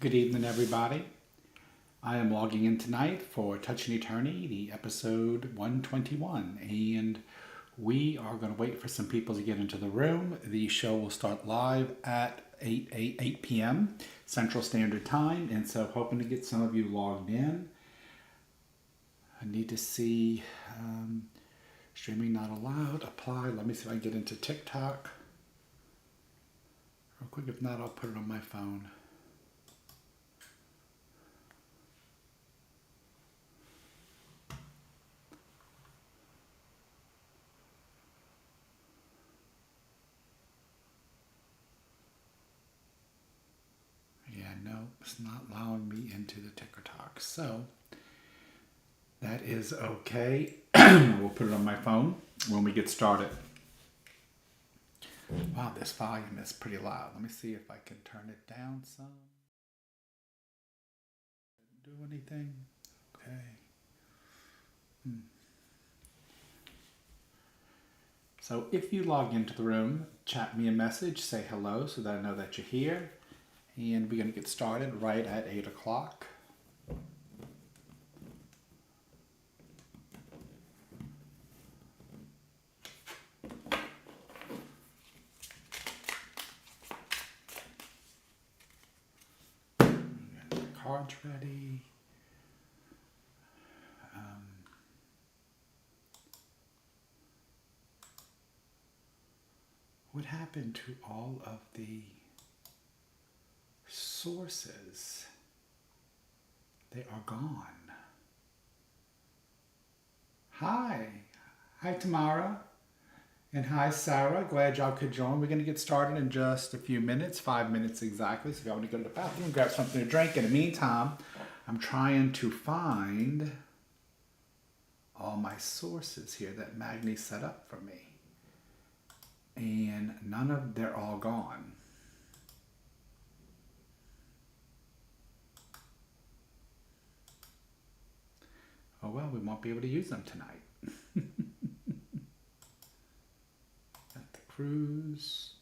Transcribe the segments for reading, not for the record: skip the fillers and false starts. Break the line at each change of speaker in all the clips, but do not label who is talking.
Good evening, everybody. I am logging in tonight for Touch an Eternity, the episode 121, and we are going to wait for some people to get into the room. The show will start live at 8 p.m. Central Standard Time, and so hoping to get some of you logged in. I need to see streaming not allowed, apply. Let me see if I can get into TikTok real quick. If not, I'll put it on my phone. Yeah, no, it's not allowing me into the TikTok. So that is okay. We'll put it on my phone when we get started. Wow, this volume is pretty loud. Let me see if I can turn it down some. Do anything? Okay. So if you log into the room, chat me a message, say hello so that I know that you're here. And we're going to get started right at 8 o'clock. Cards ready. What happened to all of the sources? They are gone. Hi. Hi, Tamara. And hi, Sarah. Glad y'all could join. We're going to get started in just a few minutes, 5 minutes exactly. So if y'all want to go to the bathroom, grab something to drink. In the meantime, I'm trying to find all my sources here that Magni set up for me. And they're all gone. Oh well, we won't be able to use them tonight. Got the cruise.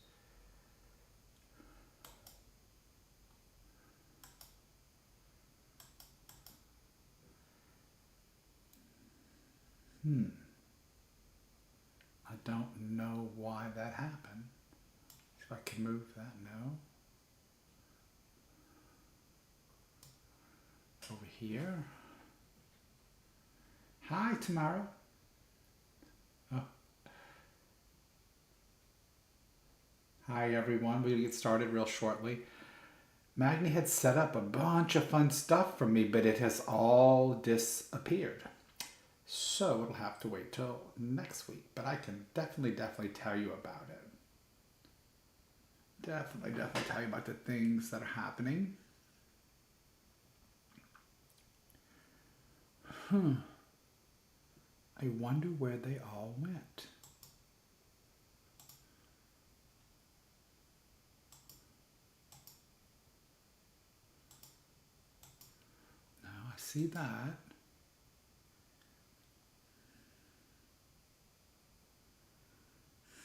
I don't know why that happened. If I can move that, no. Over here. Hi, Tamara. Oh. Hi, everyone. We'll get started real shortly. Magni had set up a bunch of fun stuff for me, but it has all disappeared. So it'll have to wait till next week, but I can definitely tell you about it. Definitely tell you about the things that are happening. I wonder where they all went. Now I see that.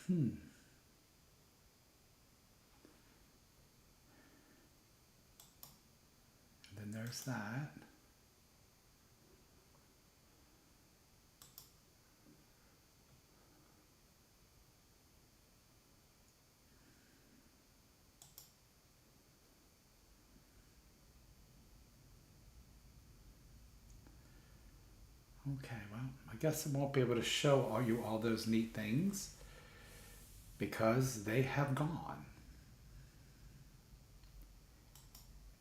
And then there's that. Okay, well, I guess I won't be able to show you all those neat things because they have gone.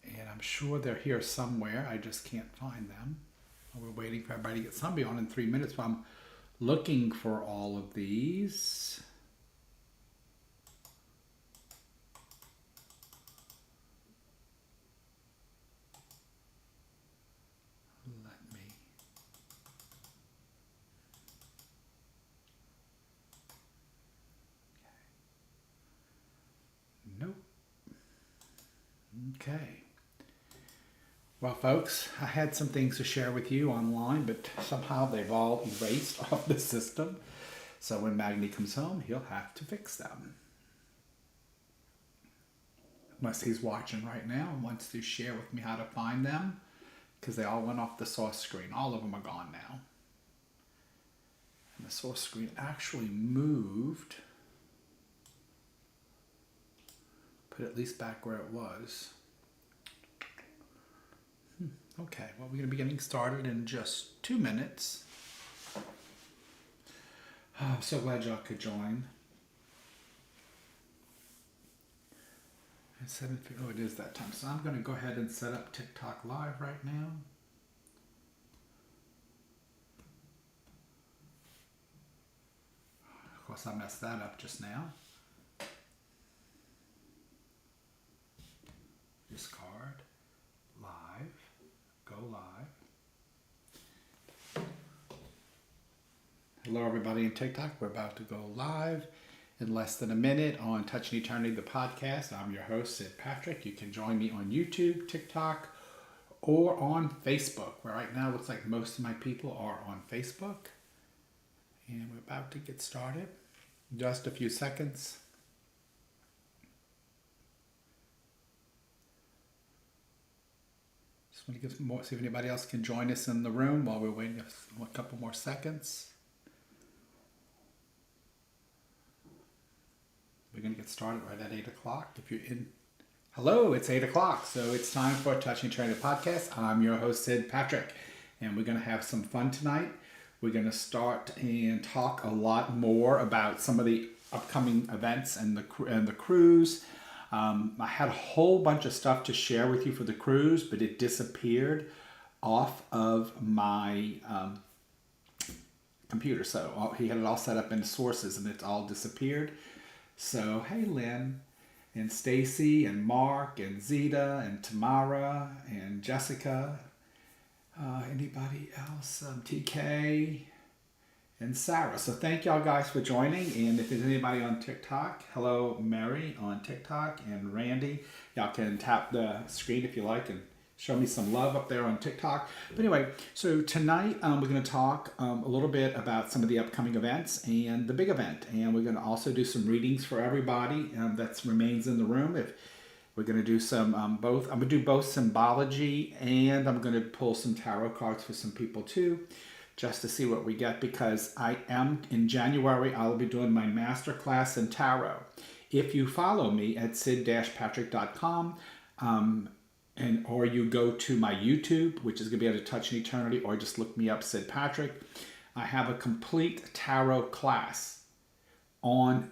And I'm sure they're here somewhere. I just can't find them. We're waiting for everybody to get somebody on in 3 minutes while I'm looking for all of these. Let me. Nope. Okay. Well, folks, I had some things to share with you online, but somehow they've all erased off the system. So when Magni comes home, he'll have to fix them. unless he's watching right now and wants to share with me how to find them, because they all went off the source screen. All of them are gone now. And the source screen actually moved, put at least back where it was. Okay, well, we're going to be getting started in just 2 minutes. I'm so glad y'all could join. It's 7:50. Oh, it is that time. So I'm going to go ahead and set up TikTok Live right now. Of course, I messed that up just now. Discard. Live. Go live. Hello, everybody in TikTok. We're about to go live in less than a minute on Touching Eternity, the podcast. I'm your host, Sid Patrick. You can join me on YouTube, TikTok, or on Facebook, where right now it looks like most of my people are on Facebook. And we're about to get started. Just a few seconds. Just want to give more, see if anybody else can join us in the room while we're waiting a couple more seconds. We're going to get started right at 8 o'clock. If you're in, hello, it's 8 o'clock. So it's time for Touching Eternity podcast. I'm your host, Sid Patrick, and we're going to have some fun tonight. We're going to start and talk a lot more about some of the upcoming events and the cruise. I had a whole bunch of stuff to share with you for the cruise, but it disappeared off of my computer. So he had it all set up in sources, and it all disappeared. So, hey, Lynn, and Stacy, and Mark, and Zeta, and Tamara, and Jessica, anybody else, TK, and Sarah. So thank y'all guys for joining, and if there's anybody on TikTok, hello, Mary on TikTok, and Randy. Y'all can tap the screen if you like and show me some love up there on TikTok. But anyway, so tonight we're going to talk a little bit about some of the upcoming events and the big event. And we're going to also do some readings for everybody that remains in the room. If we're going to do some both, I'm going to do both symbology, and I'm going to pull some tarot cards for some people too, just to see what we get, because I am, in January, I'll be doing my masterclass in tarot. If you follow me at sid-patrick.com, or you go to my YouTube, which is going to be at Touching Eternity, or just look me up, Sid Patrick. I have a complete tarot class on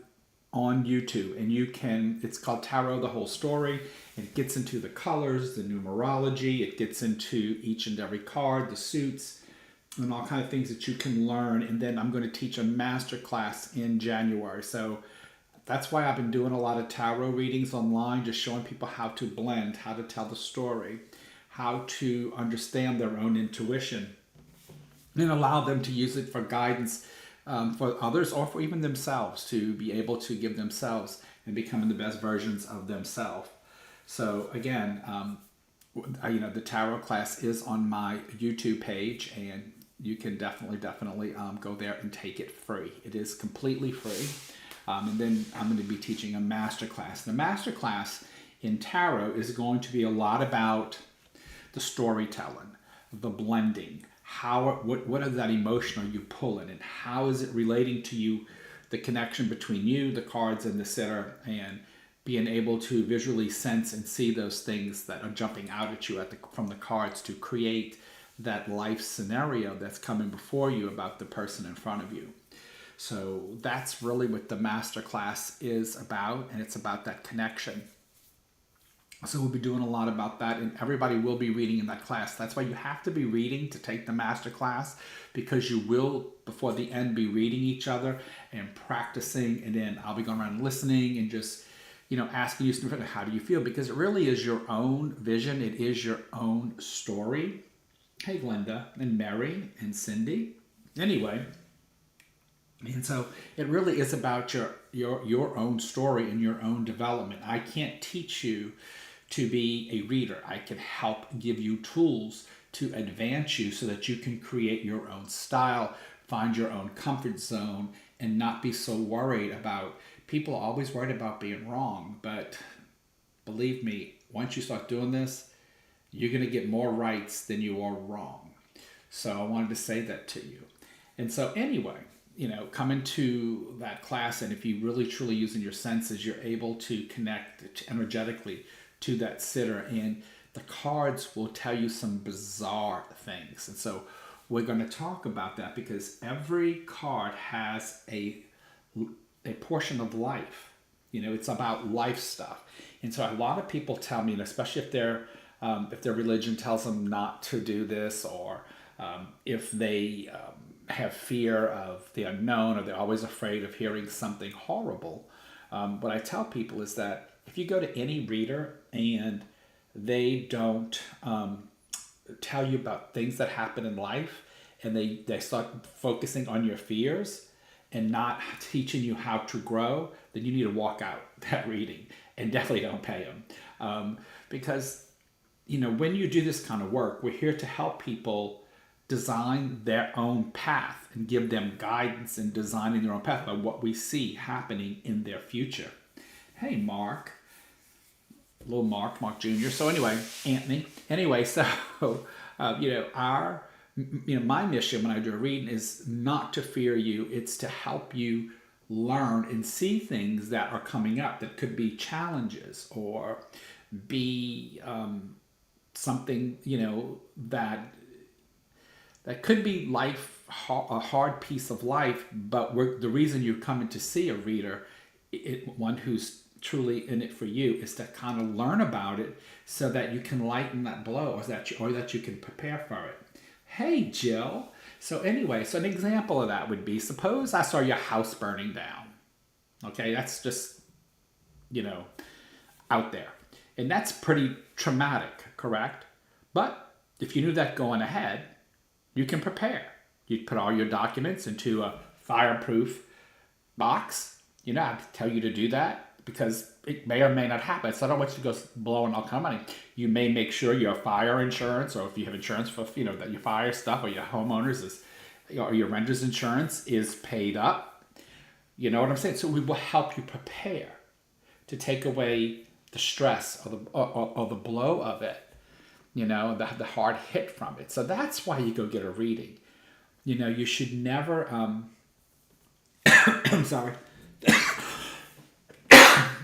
YouTube, and you can, it's called Tarot the Whole Story. It gets into the colors, the numerology, it gets into each and every card, the suits, and all kind of things that you can learn. And then I'm going to teach a master class in January. So that's why I've been doing a lot of tarot readings online, just showing people how to blend, how to tell the story, how to understand their own intuition, and allow them to use it for guidance for others, or for even themselves, to be able to give themselves and becoming the best versions of themselves. So again, the tarot class is on my YouTube page, and you can definitely go there and take it free. It is completely free. And then I'm going to be teaching a master class. The master class in tarot is going to be a lot about the storytelling, the blending, what is that emotion are you pulling, and how is it relating to you, the connection between you, the cards, and the sitter, and being able to visually sense and see those things that are jumping out at you from the cards to create that life scenario that's coming before you about the person in front of you. So that's really what the masterclass is about, and it's about that connection. So we'll be doing a lot about that, and everybody will be reading in that class. That's why you have to be reading to take the masterclass, because you will, before the end, be reading each other and practicing, and then I'll be going around listening and just, asking you, how do you feel? Because it really is your own vision. It is your own story. Hey, Glenda and Mary and Cindy. Anyway. And so it really is about your own story and your own development. I can't teach you to be a reader. I can help give you tools to advance you so that you can create your own style, find your own comfort zone, and not be so worried about, people are always worried about being wrong, but believe me, once you start doing this, you're going to get more rights than you are wrong. So I wanted to say that to you. And so anyway, coming to that class, and if you really truly using your senses, you're able to connect energetically to that sitter, and the cards will tell you some bizarre things. And so we're going to talk about that because every card has a portion of life. It's about life stuff. And so a lot of people tell me, and especially if their religion tells them not to do this, or if they have fear of the unknown, or they're always afraid of hearing something horrible. What I tell people is that if you go to any reader and they don't tell you about things that happen in life, and they start focusing on your fears and not teaching you how to grow, then you need to walk out that reading, and definitely don't pay them. Because, when you do this kind of work, we're here to help people design their own path and give them guidance in designing their own path by what we see happening in their future. Hey, Mark. Little Mark Jr. So anyway, Anthony. Anyway, so, my mission when I do a reading is not to fear you. It's to help you learn and see things that are coming up that could be challenges, or be something, that could be life, a hard piece of life. But the reason you're coming to see a reader, one who's truly in it for you, is to kind of learn about it so that you can lighten that blow, or that you can prepare for it. Hey, Jill. So anyway, so an example of that would be, suppose I saw your house burning down. Okay, that's just, out there. And that's pretty traumatic, correct? But if you knew that going ahead, you can prepare. You'd put all your documents into a fireproof box. I tell you to do that because it may or may not happen. So I don't want you to go blowing all kind of money. You may make sure your fire insurance, or if you have insurance for, that your fire stuff, or your homeowners or your renter's insurance is paid up. You know what I'm saying? So we will help you prepare to take away the stress or the blow of it, the hard hit from it. So that's why you go get a reading. You should never, I'm sorry.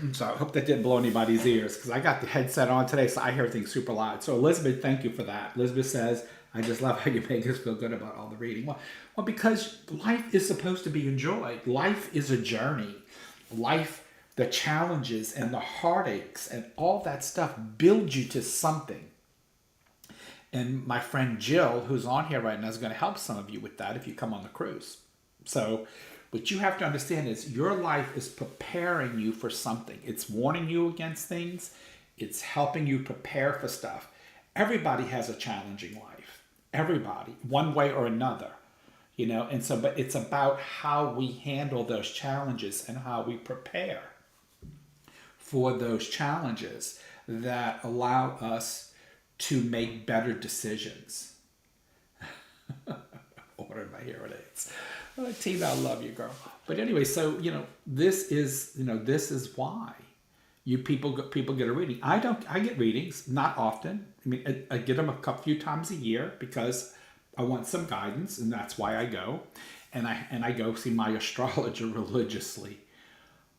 I'm sorry, I hope that didn't blow anybody's ears, because I got the headset on today, so I hear things super loud. So Elizabeth, thank you for that. Elizabeth says, I just love how you make us feel good about all the reading. Well, because life is supposed to be enjoyed. Life is a journey. Life, the challenges and the heartaches and all that stuff build you to something. And my friend Jill, who's on here right now, is going to help some of you with that if you come on the cruise. So what you have to understand is your life is preparing you for something. It's warning you against things. It's helping you prepare for stuff. Everybody has a challenging life. Everybody, one way or another. And so, but it's about how we handle those challenges and how we prepare for those challenges that allow us to make better decisions. Ordered my hearing aids. Oh, Tina, I love you, girl. But anyway, so this is why people get a reading. I get readings, not often. I mean, I get them a few times a year because I want some guidance, and that's why I go. And I go see my astrologer religiously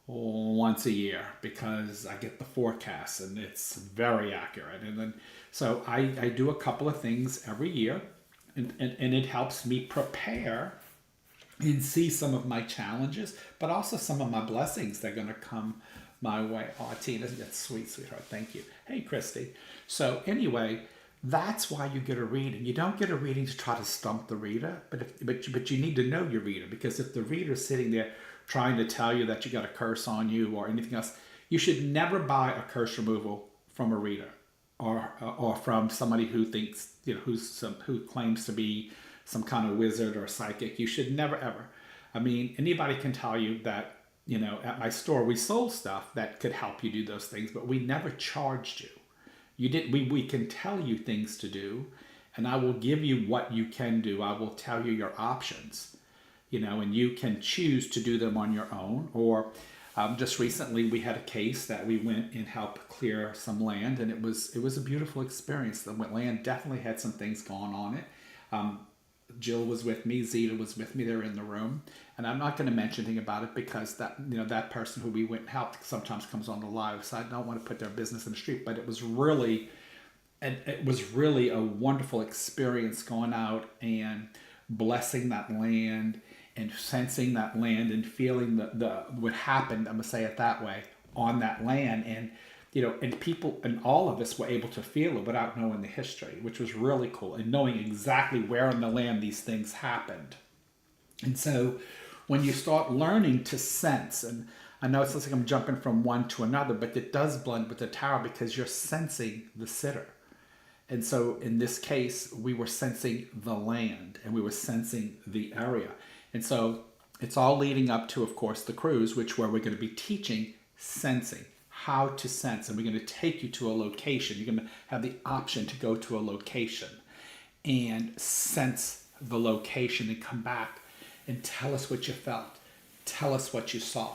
once a year because I get the forecast and it's very accurate. And then so I do a couple of things every year, and it helps me prepare and see some of my challenges, but also some of my blessings that are going to come my way. Oh, Tina, that's sweet, sweetheart. Thank you. Hey, Christy. So anyway, that's why you get a reading. You don't get a reading to try to stump the reader, but you need to know your reader, because if the reader's sitting there trying to tell you that you got a curse on you or anything else, you should never buy a curse removal from a reader or from somebody who thinks, who claims to be some kind of wizard or psychic. You should never, ever. I mean, anybody can tell you that, at my store, we sold stuff that could help you do those things, but we never charged you. We can tell you things to do, and I will give you what you can do. I will tell you your options, and you can choose to do them on your own, or Just recently, we had a case that we went and helped clear some land, and it was a beautiful experience. The land definitely had some things going on it. Jill was with me, Zeta was with me. They're in the room, and I'm not going to mention anything about it because that person who we went and helped sometimes comes on the live, so I don't want to put their business in the street. But it was really a wonderful experience going out and blessing that land and sensing that land and feeling the what happened, I'm gonna say it that way, on that land. And and people and all of us were able to feel it without knowing the history, which was really cool, and knowing exactly where on the land these things happened. And so when you start learning to sense, and I know it looks like I'm jumping from one to another, but it does blend with the tarot because you're sensing the sitter. And so in this case, we were sensing the land and we were sensing the area. And so it's all leading up to, of course, the cruise, where we're going to be teaching sensing, how to sense. And we're going to take you to a location. You're going to have the option to go to a location and sense the location and come back and tell us what you felt. Tell us what you saw.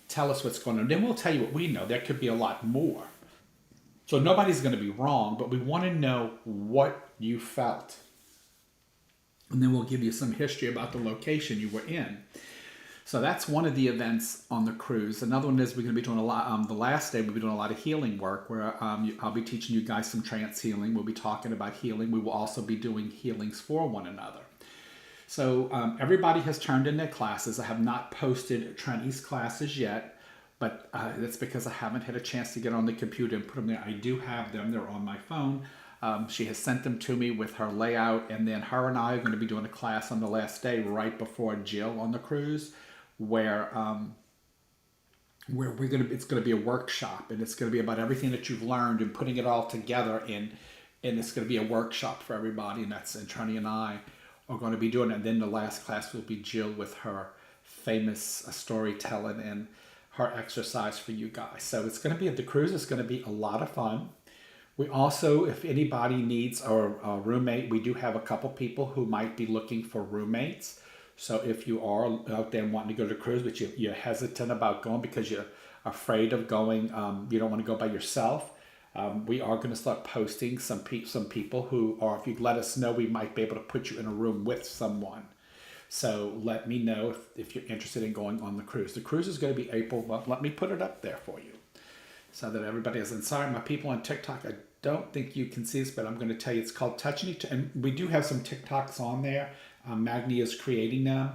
Tell us what's going on. Then we'll tell you what we know. There could be a lot more. So nobody's going to be wrong, but we want to know what you felt. And then we'll give you some history about the location you were in. So that's one of the events on the cruise. Another one is we're going to be doing a lot, the last day we'll be doing a lot of healing work where I'll be teaching you guys some trance healing. We'll be talking about healing. We will also be doing healings for one another. So everybody has turned in their classes. I have not posted Trini's classes yet. But that's because I haven't had a chance to get on the computer and put them there. I do have them. They're on my phone. She has sent them to me with her layout. And then her and I are going to be doing a class on the last day right before Jill on the cruise where it's going to be a workshop. And it's going to be about everything that you've learned and putting it all together. And it's going to be a workshop for everybody. And Trini and I are going to be doing it. And then the last class will be Jill with her famous storytelling and her exercise for you guys. So it's going to be the cruise is going to be a lot of fun. We also, if anybody needs a roommate, we do have a couple people who might be looking for roommates. So if you are out there wanting to go to the cruise, but you're hesitant about going because you're afraid of going, you don't want to go by yourself, we are going to start posting some people who, or if you let us know, we might be able to put you in a room with someone. So let me know if you're interested in going on the cruise. The cruise is going to be April. Well, let me put it up there for you so that everybody is. And sorry, my people on TikTok, I don't think you can see this, but I'm going to tell you it's called Touching Eternity. And we do have some TikToks on there. Magni is creating them,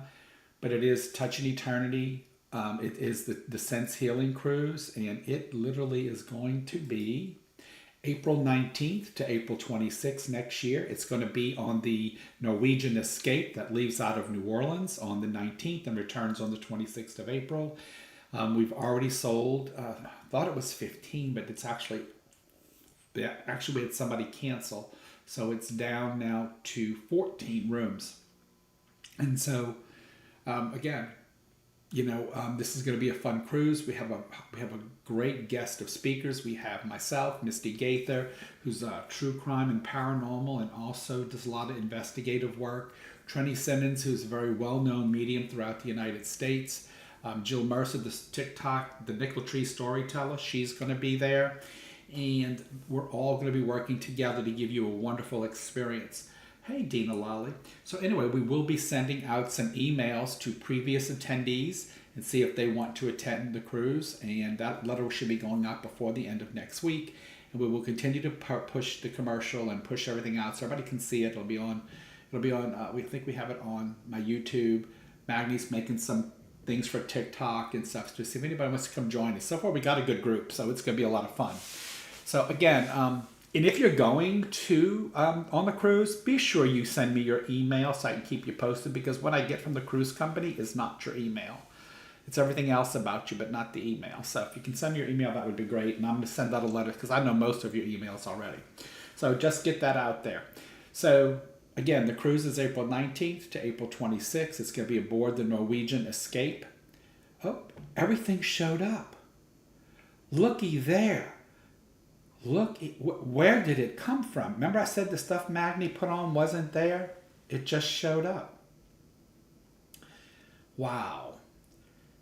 but it is Touching Eternity. It is the Sense Healing Cruise, and it literally is going to be April 19th to April 26th next year. It's going to be on the Norwegian Escape that leaves out of New Orleans on the 19th and returns on the 26th of April. We've already sold, I thought it was 15, but it's actually we had somebody cancel. So it's down now to 14 rooms. And so, again, this is going to be a fun cruise. We have a great guest of speakers. We have myself, Misty Gaither, who's true crime and paranormal and also does a lot of investigative work. Trini Simmons, who's a very well-known medium throughout the United States. Jill Mercer, the Nickel-Tree storyteller, she's going to be there. And we're all going to be working together to give you a wonderful experience. Hey, Dina Lally. So anyway, we will be sending out some emails to previous attendees and see if they want to attend the cruise. And that letter should be going out before the end of next week. And we will continue to push the commercial and push everything out so everybody can see it. It'll be on. We think we have it on my YouTube. Magni's making some things for TikTok and stuff to see if anybody wants to come join us. So far, we got a good group, so it's going to be a lot of fun. So again, and if you're going to on the cruise, be sure you send me your email so I can keep you posted, because what I get from the cruise company is not your email. It's everything else about you, but not the email. So if you can send me your email, that would be great. And I'm going to send out a letter because I know most of your emails already. So just get that out there. So again, the cruise is April 19th to April 26th. It's going to be aboard the Norwegian Escape. Oh, everything showed up. Looky there. Look, where did it come from? Remember I said the stuff Magni put on wasn't there? It just showed up. Wow.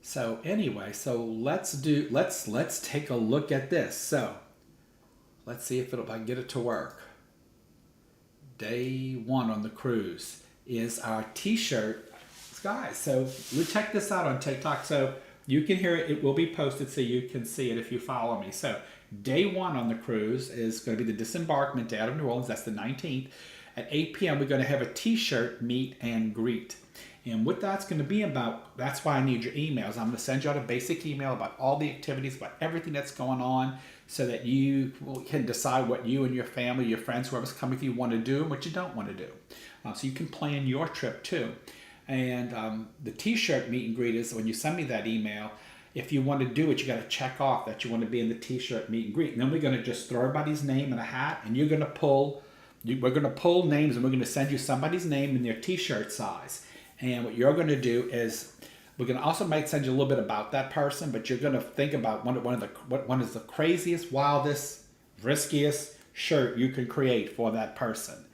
So anyway, so let's take a look at this. So let's see if I can get it to work. Day 1 on the cruise is our t-shirt, guys. So check this out on TikTok. So you can hear it. It will be posted so you can see it if you follow me. So day 1 on the cruise is going to be the disembarkment day out of New Orleans. That's the 19th. At 8 p.m. we're going to have a t-shirt meet and greet. And what that's going to be about, that's why I need your emails. I'm going to send you out a basic email about all the activities, about everything that's going on, so that you can decide what you and your family, your friends, whoever's coming with you want to do and what you don't want to do. So you can plan your trip too. And the t-shirt meet and greet is when you send me that email, if you want to do it, you got to check off that you want to be in the t-shirt meet and greet. And then we're going to just throw everybody's name in a hat, and we're going to pull names, and we're going to send you somebody's name in their t-shirt size. And what you're going to do is we're going to also might send you a little bit about that person, but you're going to think about one is the craziest, wildest, riskiest shirt you can create for that person.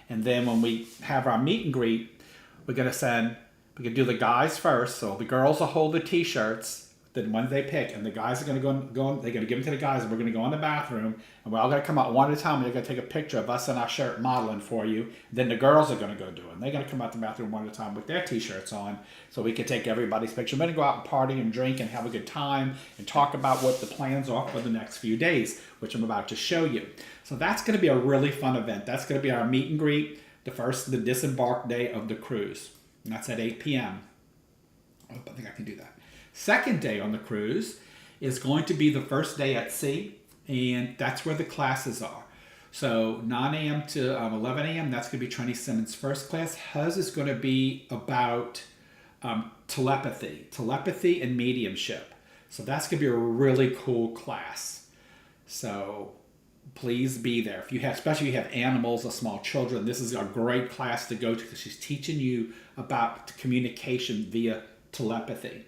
And then when we have our meet and greet, we can do the guys first. So the girls will hold the t-shirts, the ones they pick, and the guys are going to go they're going to give them to the guys, and we're going to go in the bathroom, and we're all going to come out one at a time, and they're going to take a picture of us in our shirt modeling for you. Then the girls are going to go do it. And they're going to come out the bathroom one at a time with their t-shirts on, so we can take everybody's picture. We're going to go out and party and drink and have a good time and talk about what the plans are for the next few days, which I'm about to show you. So that's going to be a really fun event. That's going to be our meet and greet, the disembark day of the cruise. And that's at 8 p.m. I think I can do that. Second day on the cruise is going to be the first day at sea, and that's where the classes are. So 9 a.m. to 11 a.m., that's going to be Trini Simmons' first class. Hers is going to be about telepathy and mediumship. So that's going to be a really cool class. So please be there. Especially if you have animals or small children, this is a great class to go to because she's teaching you about communication via telepathy.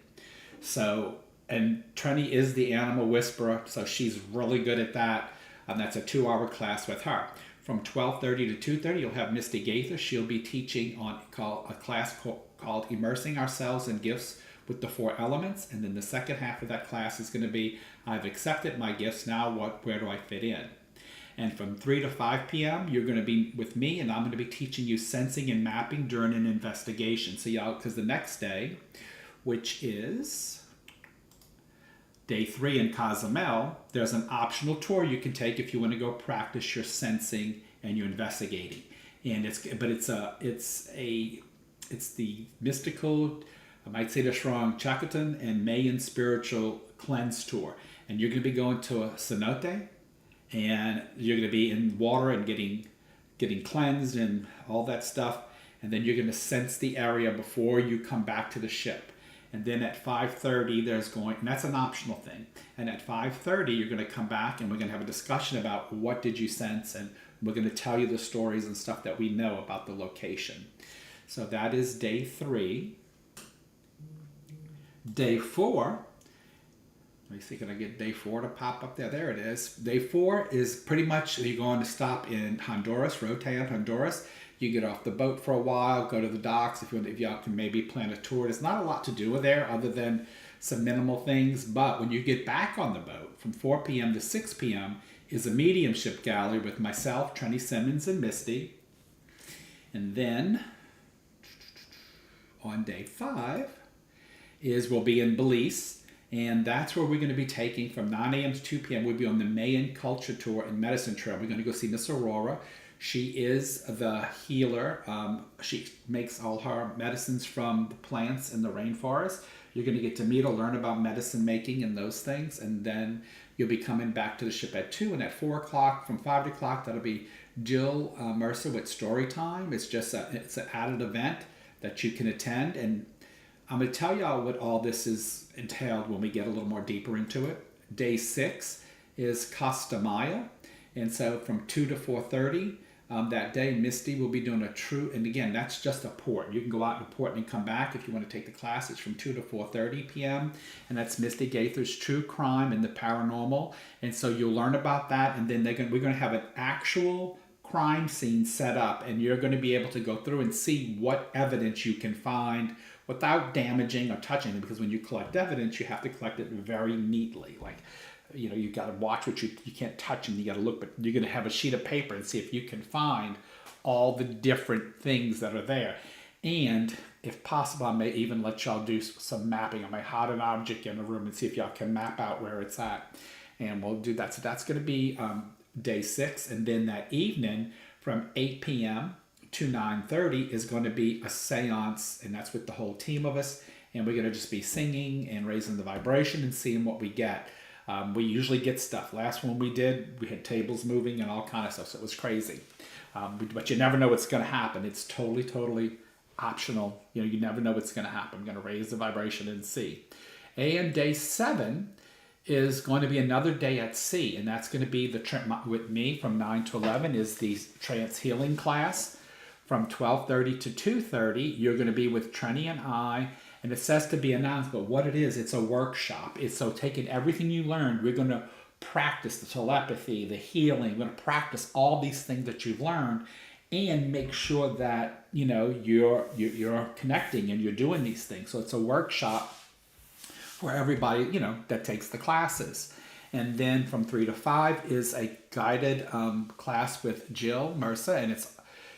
So, and Trini is the animal whisperer, so she's really good at that. And that's a 2-hour class with her. From 12:30 to 2:30, you'll have Misty Gaither. She'll be teaching on a class called Immersing Ourselves in Gifts with the 4 Elements. And then the second half of that class is going to be, I've accepted my gifts, now where do I fit in? And from 3 to 5 p.m., you're going to be with me, and I'm going to be teaching you sensing and mapping during an investigation. So because the next day, which is day 3 in Cozumel, there's an optional tour you can take if you want to go practice your sensing and your investigating. And it's the mystical, I might say this wrong, Chakotay and Mayan spiritual cleanse tour. And you're going to be going to a cenote, and you're going to be in water and getting cleansed and all that stuff. And then you're going to sense the area before you come back to the ship. And then at 5:30, and that's an optional thing. And at 5:30, you're going to come back, and we're going to have a discussion about what did you sense, and we're going to tell you the stories and stuff that we know about the location. So that is day 3. Day 4, let me see, can I get day 4 to pop up there? There it is. Day 4 is pretty much, you're going to stop in Honduras, Roatan, Honduras. You get off the boat for a while, go to the docks if y'all can maybe plan a tour. There's not a lot to do there other than some minimal things, but when you get back on the boat from 4 p.m. to 6 p.m. is a mediumship gallery with myself, Trini Simmons, and Misty. And then on day 5 we'll be in Belize, and that's where we're going to be taking from 9 a.m. to 2 p.m. We'll be on the Mayan Culture Tour and Medicine Trail. We're going to go see Miss Aurora. She is the healer. She makes all her medicines from the plants in the rainforest. You're going to get to meet her, learn about medicine making and those things, and then you'll be coming back to the ship at 2, and at 4 o'clock, from 5 o'clock, that'll be Jill Mercer with Story Time. It's just it's an added event that you can attend, and I'm going to tell y'all what all this is entailed when we get a little more deeper into it. Day 6 is Costa Maya, and so from 2 to 4:30 that day, Misty will be doing and again, that's just a port. You can go out to port and come back if you want to take the class. It's from 2 to 4:30 p.m. and that's Misty Gaither's True Crime and the Paranormal. And so you'll learn about that, and then we're going to have an actual crime scene set up, and you're going to be able to go through and see what evidence you can find, without damaging or touching it, because when you collect evidence, you have to collect it very neatly. Like, you got to watch what you can't touch, and you got to look, but you're going to have a sheet of paper and see if you can find all the different things that are there. And if possible, I may even let y'all do some mapping. I may hide an object in a room and see if y'all can map out where it's at. And we'll do that. So that's going to be day 6. And then that evening from 8 p.m. to 9:30 is going to be a seance. And that's with the whole team of us. And we're going to just be singing and raising the vibration and seeing what we get. We usually get stuff. Last one we did, we had tables moving and all kind of stuff. So it was crazy. But you never know what's going to happen. It's totally optional. You never know what's going to happen. I'm going to raise the vibration and see. And day 7 is going to be another day at sea. And that's going to be with me from 9 to 11 is the trance healing class. From 12:30 to 2:30, you're going to be with Trenny and I. And it says to be announced, but what it is, it's a workshop. It's so taking everything you learned, we're going to practice the telepathy, the healing. We're going to practice all these things that you've learned and make sure that, you're connecting and you're doing these things. So it's a workshop for everybody, that takes the classes. And then from 3 to 5 is a guided class with Jill Mercer, and it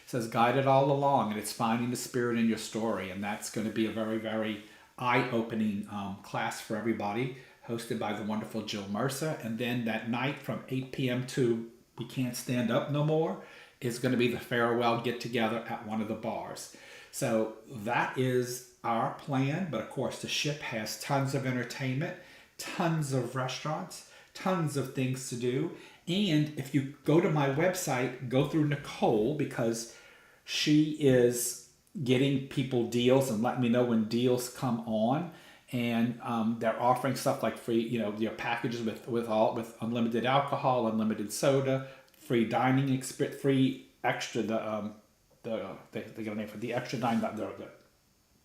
says guided all along, and it's finding the spirit in your story. And that's going to be a very, very eye-opening class for everybody, hosted by the wonderful Jill Mercer. And then that night from 8 p.m. to We Can't Stand Up No More is going to be the farewell get-together at one of the bars. So that is our plan. But of course, the ship has tons of entertainment, tons of restaurants, tons of things to do. And if you go to my website, go through Nicole, because she is getting people deals and letting me know when deals come on. And they're offering stuff like free, your packages with unlimited alcohol, unlimited soda, free dining experience, free extra they got a name for the extra dining,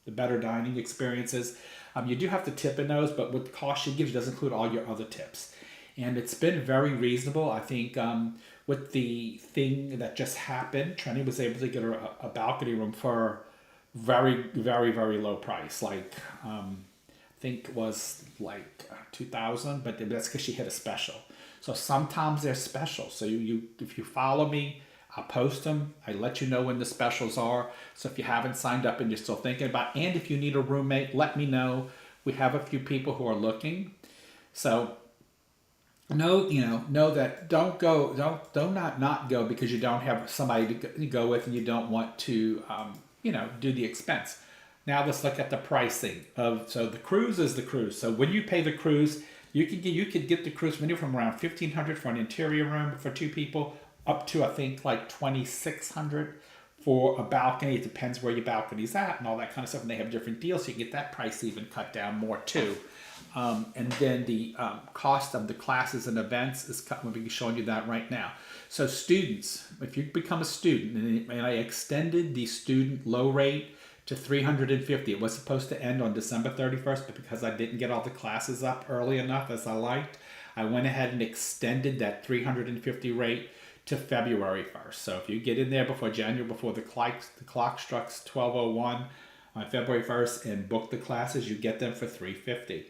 the better dining experiences. You do have to tip in those, but what the cost she gives you does include all your other tips. And it's been very reasonable. I think with the thing that just happened, Trenny was able to get her a balcony room for very, very, very low price. Like, I think it was like $2,000, but that's because she hit a special. So sometimes they're special. So if you follow me, I post them. I let you know when the specials are. So if you haven't signed up and you're still thinking about, and if you need a roommate, let me know. We have a few people who are looking. So know that don't not go because you don't have somebody to go with and you don't want to do the expense. Now let's look at the pricing so the cruise is the cruise. So when you pay the cruise, you could get the cruise menu from around $1,500 for an interior room for 2 people up to I think like $2,600 for a balcony. It depends where your balcony's at and all that kind of stuff, and they have different deals, so you can get that price even cut down more too. And then the cost of the classes and events is cut. We'll be showing you that right now. So students, if you become a student, and I extended the student low rate to $350. It was supposed to end on December 31st, but because I didn't get all the classes up early enough as I liked, I went ahead and extended that $350 rate to February 1st. So if you get in there before the clock strikes 12:01 on February 1st and book the classes, you get them for $350.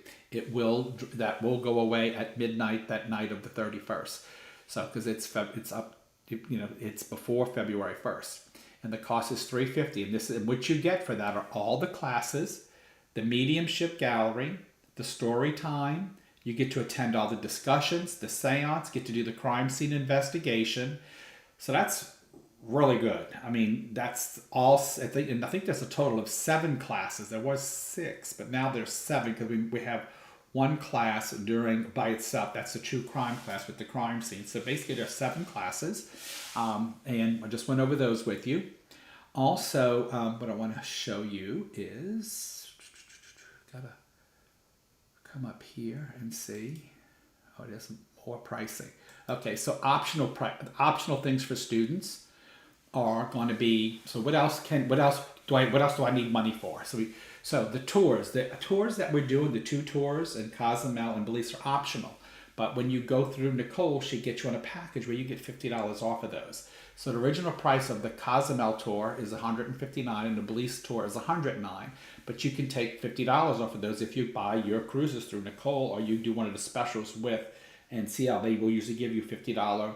That will go away at midnight that night of the 31st. So because it's before February 1st. And the cost is $350. And what you get for that are all the classes, the mediumship gallery, the story time. You get to attend all the discussions, the seance, get to do the crime scene investigation. So that's really good. I mean, that's all. I think there's a total of 7 classes. There was 6, but now there's 7 because we have one class by itself. That's the true crime class with the crime scene. So basically there's 7 classes. And I just went over those with you. Also, what I want to show you is, gotta come up here and see. Oh, there's more pricing. Okay, so optional things for students are going to be. So what else do I need money for? So the tours that we're doing, the 2 tours in Cozumel and Belize are optional. But when you go through Nicole, she gets you on a package where you get $50 off of those. So the original price of the Cozumel tour is $159 and the Belize tour is $109. But you can take $50 off of those if you buy your cruises through Nicole, or you do one of the specials with NCL. They will usually give you $50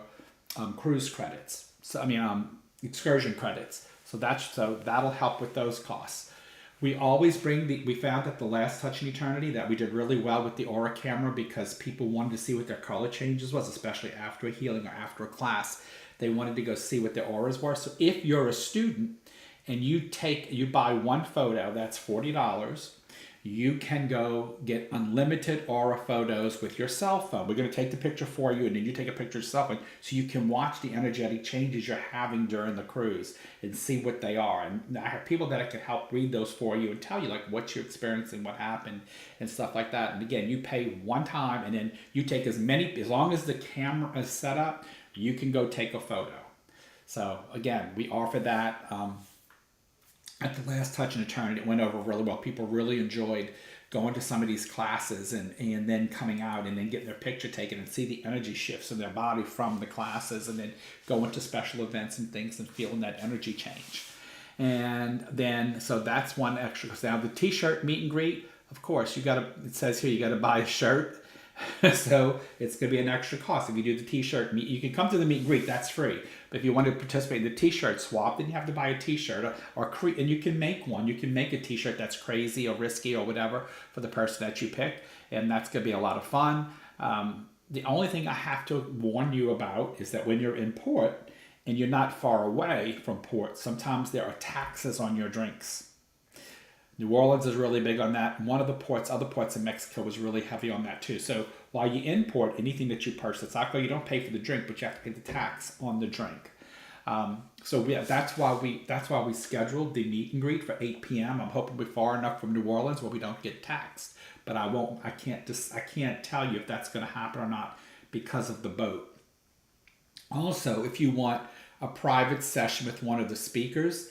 cruise credits. So excursion credits. So that'll help with those costs. We always we found at the last Touch in Eternity that we did really well with the Aura camera because people wanted to see what their color changes was, especially after a healing or after a class. They wanted to go see what their auras were. So if you're a student and you buy one photo, that's $40. You can go get unlimited aura photos with your cell phone. We're going to take the picture for you, and then you take a picture of yourself, so you can watch the energetic changes you're having during the cruise and see what they are. And I have people that can help read those for you and tell you like what you're experiencing, what happened, and stuff like that. And again, you pay one time, and then you take as long as the camera is set up, you can go take a photo. So again, we offer that. At the last Touch in Eternity, it went over really well. People really enjoyed going to some of these classes and then coming out and then getting their picture taken and see the energy shifts in their body from the classes, and then going to special events and things and feeling that energy change. And then, so that's one extra. Now the t-shirt meet and greet, of course, it says here you got to buy a shirt. So it's going to be an extra cost. If you do the t-shirt meet, you can come to the meet and greet, that's free. But if you want to participate in the t-shirt swap, then you have to buy a t-shirt and you can make one. You can make a t-shirt that's crazy or risky or whatever for the person that you pick, and that's going to be a lot of fun. The only thing I have to warn you about is that when you're in port and you're not far away from port, sometimes there are taxes on your drinks. New Orleans is really big on that. Other ports in Mexico was really heavy on that too. So while you import anything that you purchase, you don't pay for the drink, but you have to pay the tax on the drink. That's why we scheduled the meet and greet for 8 p.m. I'm hoping we're far enough from New Orleans where we don't get taxed, but I can't tell you if that's going to happen or not because of the boat. Also, if you want a private session with one of the speakers,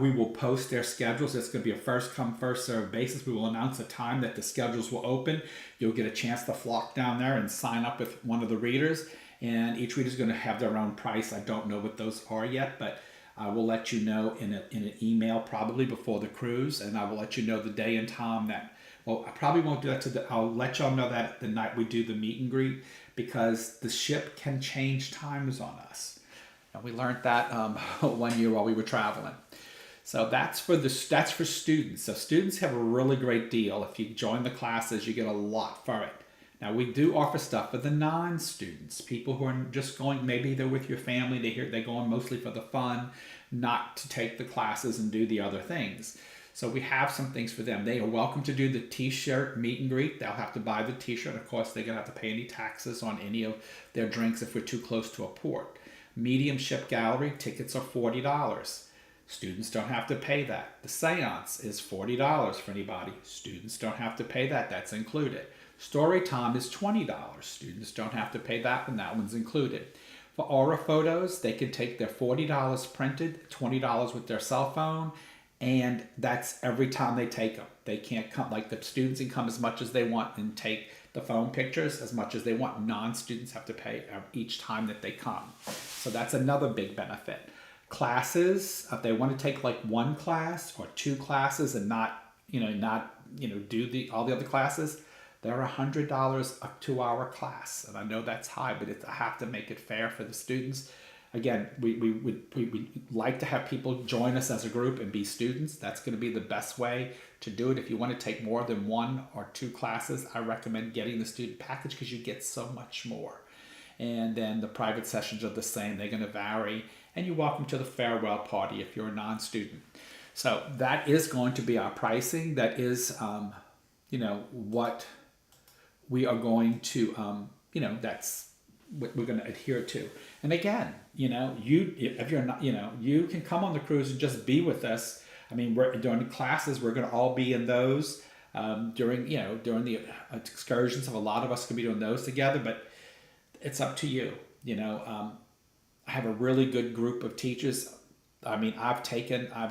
we will post their schedules. It's going to be a first come first serve basis. We will announce a time that the schedules will open. You'll get a chance to flock down there and sign up with one of the readers, and each reader is going to have their own price. I don't know what those are yet, but I will let you know in an email probably before the cruise, and I will let you know the day and time I probably won't do that I'll let y'all know that the night we do the meet and greet, because the ship can change times on us. And we learned that 1 year while we were traveling. So that's for students. So students have a really great deal. If you join the classes, you get a lot for it. Now we do offer stuff for the non-students, people who are just going, maybe they're with your family, they're going mostly for the fun, not to take the classes and do the other things. So we have some things for them. They are welcome to do the t-shirt meet and greet. They'll have to buy the t-shirt. Of course, they're going to have to pay any taxes on any of their drinks if we're too close to a port. Medium ship gallery tickets are $40. Students don't have to pay that. The seance is $40 for anybody. Students don't have to pay that. That's included. Story time is $20. Students don't have to pay that, and that one's included. For aura photos, they can take their $40 printed, $20 with their cell phone, and that's every time they take them. They can't come, like the students can come as much as they want and take the phone pictures as much as they want. Non-students have to pay each time that they come. So that's another big benefit. Classes, if they want to take like one class or two classes and not do all the other classes, they're $100 a 2-hour class. And I know that's high, but I have to make it fair for the students. Again, we like to have people join us as a group and be students. That's going to be the best way to do it. If you want to take more than 1 or 2 classes, I recommend getting the student package because you get so much more. And then the private sessions are the same. They're going to vary. And you're welcome to the farewell party if you're a non-student. So that is going to be our pricing. That is, what we are going to, that's what we're going to adhere to. And again, if you're not, you can come on the cruise and just be with us. I mean, during the classes, we're going to all be in those during the excursions. A lot of us can be doing those together, but it's up to you. I have a really good group of teachers. I mean, I've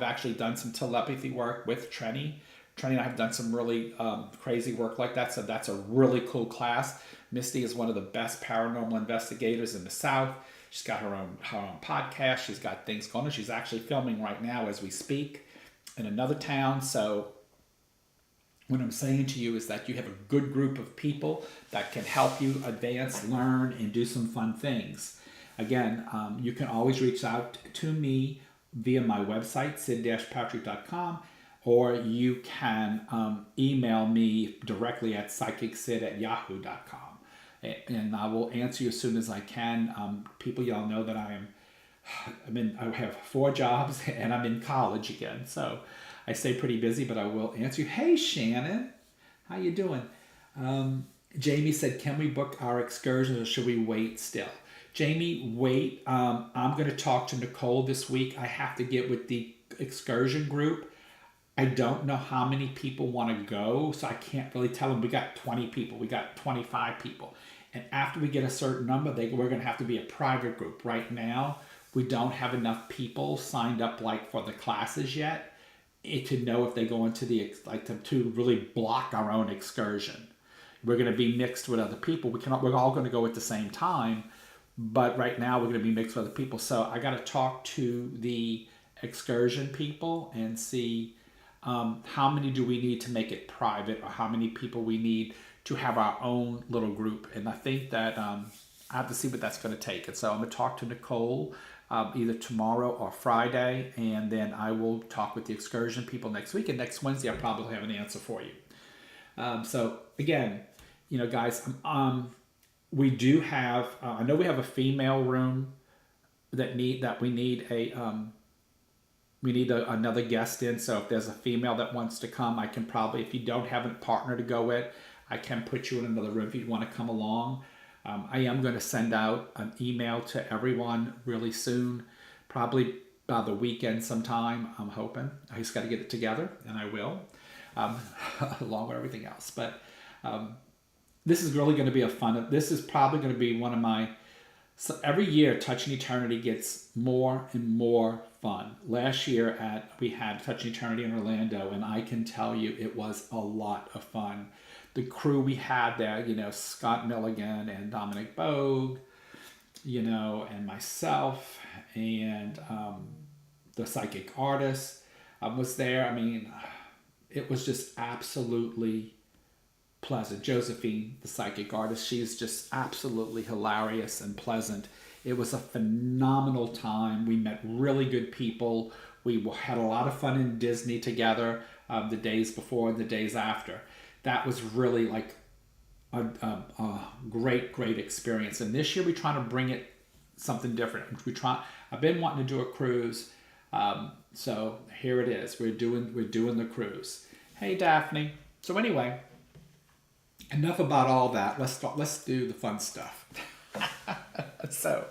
actually done some telepathy work with Trenny Trenny and I have done some really crazy work like that, so that's a really cool class. Misty is one of the best paranormal investigators in the South. She's got her own podcast. She's got things going on. She's actually filming right now as we speak in another town. So what I'm saying to you is that you have a good group of people that can help you advance, learn, and do some fun things. Again, you can always reach out to me via my website, sid-patrick.com, or you can email me directly at psychicsid@yahoo.com. And I will answer you as soon as I can. People, y'all know that I have 4 jobs and I'm in college again. So I stay pretty busy, but I will answer you. Hey, Shannon, how you doing? Jamie said, can we book our excursion or should we wait still? Jamie, wait. I'm going to talk to Nicole this week. I have to get with the excursion group. I don't know how many people want to go, so I can't really tell them. We got 20 people. We got 25 people. And after we get a certain number, we're going to have to be a private group. Right now, we don't have enough people signed up like for the classes yet to know if they go into to really block our own excursion. We're going to be mixed with other people. We're all going to go at the same time, but right now we're going to be mixed with other people. So I got to talk to the excursion people and see how many do we need to make it private, or how many people we need to have our own little group. And I think that I have to see what that's going to take. And so I'm going to talk to Nicole either tomorrow or Friday, and then I will talk with the excursion people next week. And next Wednesday, I'll probably have an answer for you. So again, guys, we do have. I know we have a female room that we need another guest in. So if there's a female that wants to come, I can probably, if you don't have a partner to go with, I can put you in another room if you want to come along. I am going to send out an email to everyone really soon, probably by the weekend sometime, I'm hoping. I just got to get it together, and I will, along with everything else. But this is really going to be this is probably going to be one of my, so every year Touching Eternity gets more and more fun. Last year we had Touching Eternity in Orlando, and I can tell you it was a lot of fun. The crew we had there, Scott Milligan and Dominic Bogue, and myself, and the psychic artist was there. I mean, it was just absolutely pleasant. Josephine, the psychic artist, she's just absolutely hilarious and pleasant. It was a phenomenal time. We met really good people. We had a lot of fun in Disney together the days before and the days after. That was really like a great experience. And this year we're trying to bring it something different. I've been wanting to do a cruise, so here it is. We're doing the cruise. Hey, Daphne. So anyway, enough about all that. Let's do the fun stuff. So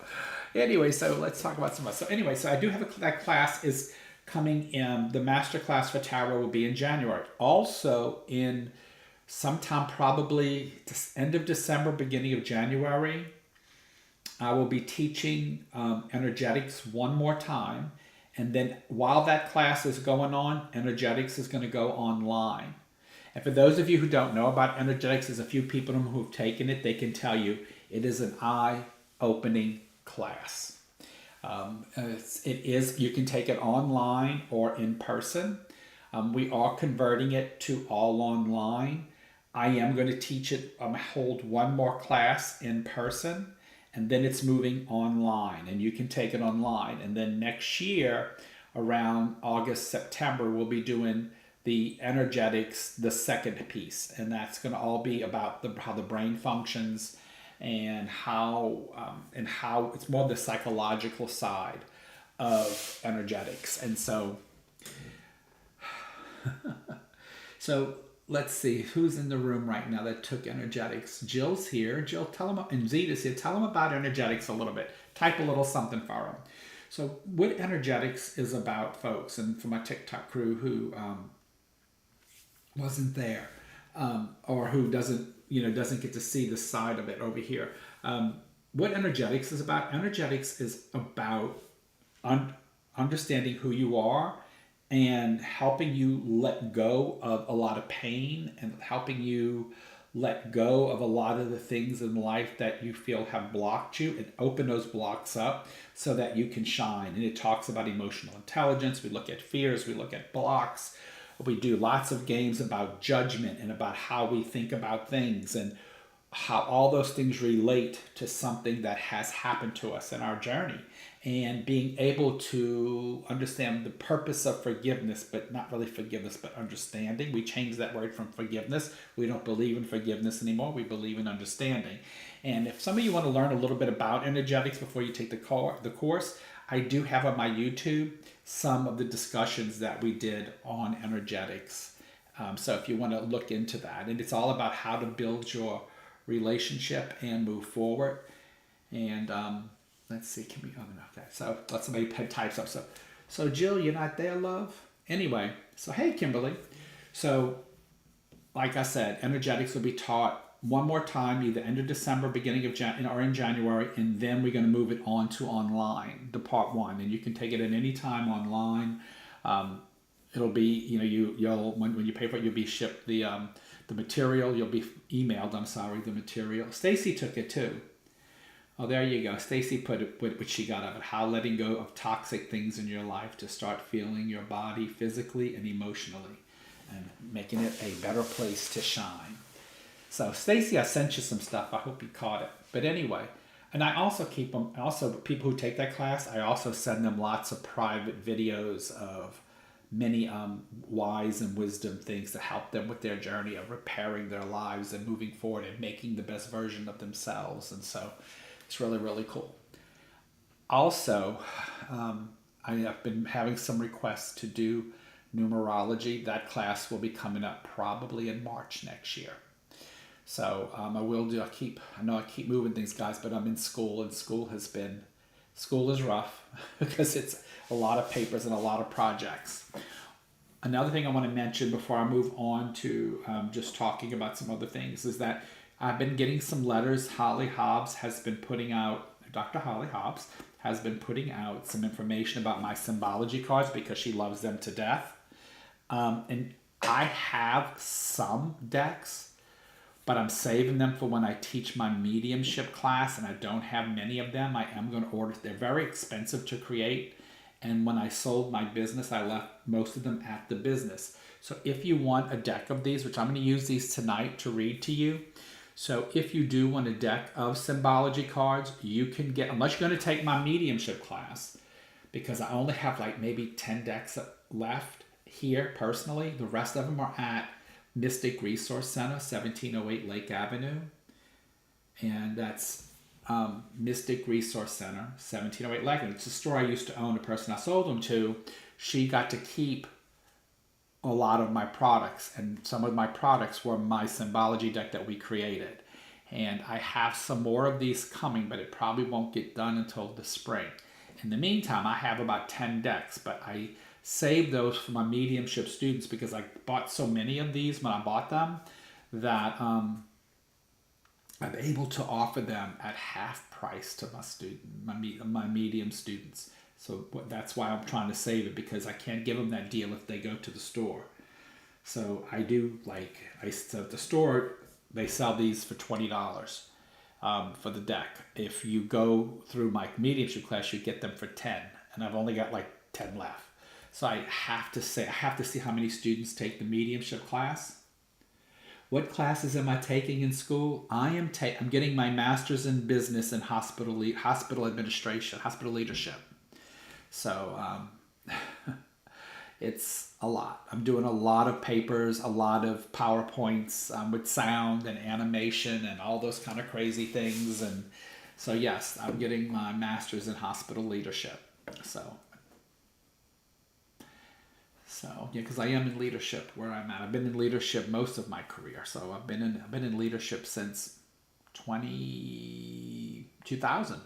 let's talk about some. So anyway, so I do have that class is coming in. The master class for tarot will be in January. Also in sometime probably end of December, beginning of January, I will be teaching energetics one more time. And then while that class is going on, energetics is going to go online. And for those of you who don't know about energetics, there's a few people who have taken it. They can tell you it is an eye-opening class. It is. You can take it online or in person. We are converting it to all online. I am going to teach it, hold one more class in person, and then it's moving online, and you can take it online. And then next year, around August, September, we'll be doing the energetics, the second piece, and that's going to all be about how the brain functions and how it's more the psychological side of energetics. And so let's see who's in the room right now that took energetics. Jill's here. Jill, tell them, and Zita's here. Tell them about energetics a little bit. Type a little something for them. So what energetics is about, folks, and for my TikTok crew who wasn't there, or who doesn't get to see the side of it over here. What energetics is about? Energetics is about understanding who you are and helping you let go of a lot of pain and helping you let go of a lot of the things in life that you feel have blocked you and open those blocks up so that you can shine. And it talks about emotional intelligence. We look at fears, we look at blocks. We do lots of games about judgment and about how we think about things and how all those things relate to something that has happened to us in our journey, and being able to understand the purpose of forgiveness, but not really forgiveness, but understanding. We changed that word from forgiveness. We don't believe in forgiveness anymore. We believe in understanding. And if some of you want to learn a little bit about energetics before you take the course, I do have on my YouTube some of the discussions that we did on energetics. So if you want to look into that, and it's all about how to build your relationship and move forward. And let's see, can we? Oh, okay. So let somebody types up. So Jill, you're not there, love. Anyway, so hey, Kimberly. So, like I said, energetics will be taught one more time, either end of December, beginning of or in January, and then we're going to move it on to online, the part one, and you can take it at any time online. It'll be, you'll when you pay for it, you'll be shipped the material. You'll be emailed. I'm sorry, the material. Stacy took it too. Oh, there you go. Stacy put it what she got of it. How letting go of toxic things in your life to start feeling your body physically and emotionally, and making it a better place to shine. So Stacy, I sent you some stuff. I hope you caught it. But anyway, and I also keep them. Also, people who take that class, I also send them lots of private videos of many wise and wisdom things to help them with their journey of repairing their lives and moving forward and making the best version of themselves. And so it's really, really cool. Also, I have been having some requests to do numerology. That class will be coming up probably in March next year. So I will do. I know I keep moving things, guys, but I'm in school, and school is rough because it's a lot of papers and a lot of projects. Another thing I want to mention before I move on to just talking about some other things is that I've been getting some letters. Dr. Holly Hobbs has been putting out some information about my symbology cards because she loves them to death. And I have some decks, but I'm saving them for when I teach my mediumship class, and I don't have many of them. I am going to order. They're very expensive to create, and when I sold my business, I left most of them at the business. So if you want a deck of these, which I'm going to use these tonight to read to you. So if you do want a deck of symbology cards, you can get, unless you're going to take my mediumship class, because I only have like maybe 10 decks left here personally. The rest of them are at Mystic Resource Center, 1708 Lake Avenue. And that's Mystic Resource Center, 1708 Lake Avenue. It's a store I used to own. The person I sold them to, she got to keep a lot of my products. And some of my products were my symbology deck that we created. And I have some more of these coming, but it probably won't get done until the spring. In the meantime, I have about 10 decks, but I saved those for my mediumship students because I bought so many of these when I bought them that I'm able to offer them at half price to my medium students. So that's why I'm trying to save it, because I can't give them that deal if they go to the store. So I do at the store, they sell these for $20 for the deck. If you go through my mediumship class, you get them for 10, and I've only got like 10 left. So I have to see how many students take the mediumship class. What classes am I taking in school? I'm getting my master's in business and hospital administration, hospital leadership. So it's a lot. I'm doing a lot of papers, a lot of PowerPoints with sound and animation and all those kind of crazy things. And so yes, I'm getting my master's in hospital leadership. So yeah, because I am in leadership where I'm at. I've been in leadership most of my career. So I've been in leadership since 2000.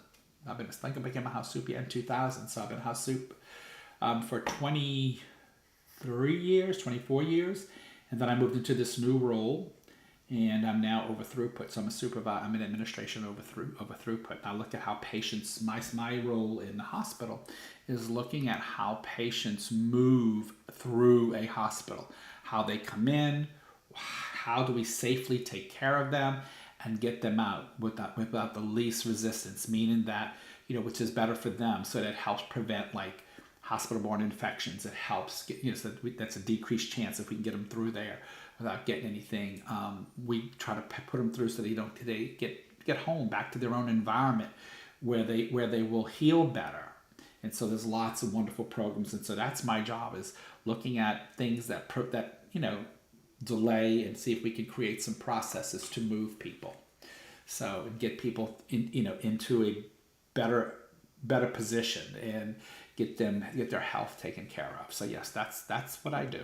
I think I became a house soup in 2000. So I've been house soup for 24 years. And then I moved into this new role. and I'm now over throughput. So I'm a supervisor. I'm in administration over throughput. I look at how patients. My role in the hospital is looking at how patients move through a hospital, how they come in, how do we safely take care of them and get them out without the least resistance, meaning that, which is better for them. So that helps prevent like hospital-borne infections. It helps get, so that's a decreased chance if we can get them through there without getting anything. We try to put them through so they get home back to their own environment where they will heal better. And so there's lots of wonderful programs. And so that's my job, is looking at things that delay and see if we can create some processes to move people. So and get people into a better position and get their health taken care of. So yes, that's what I do.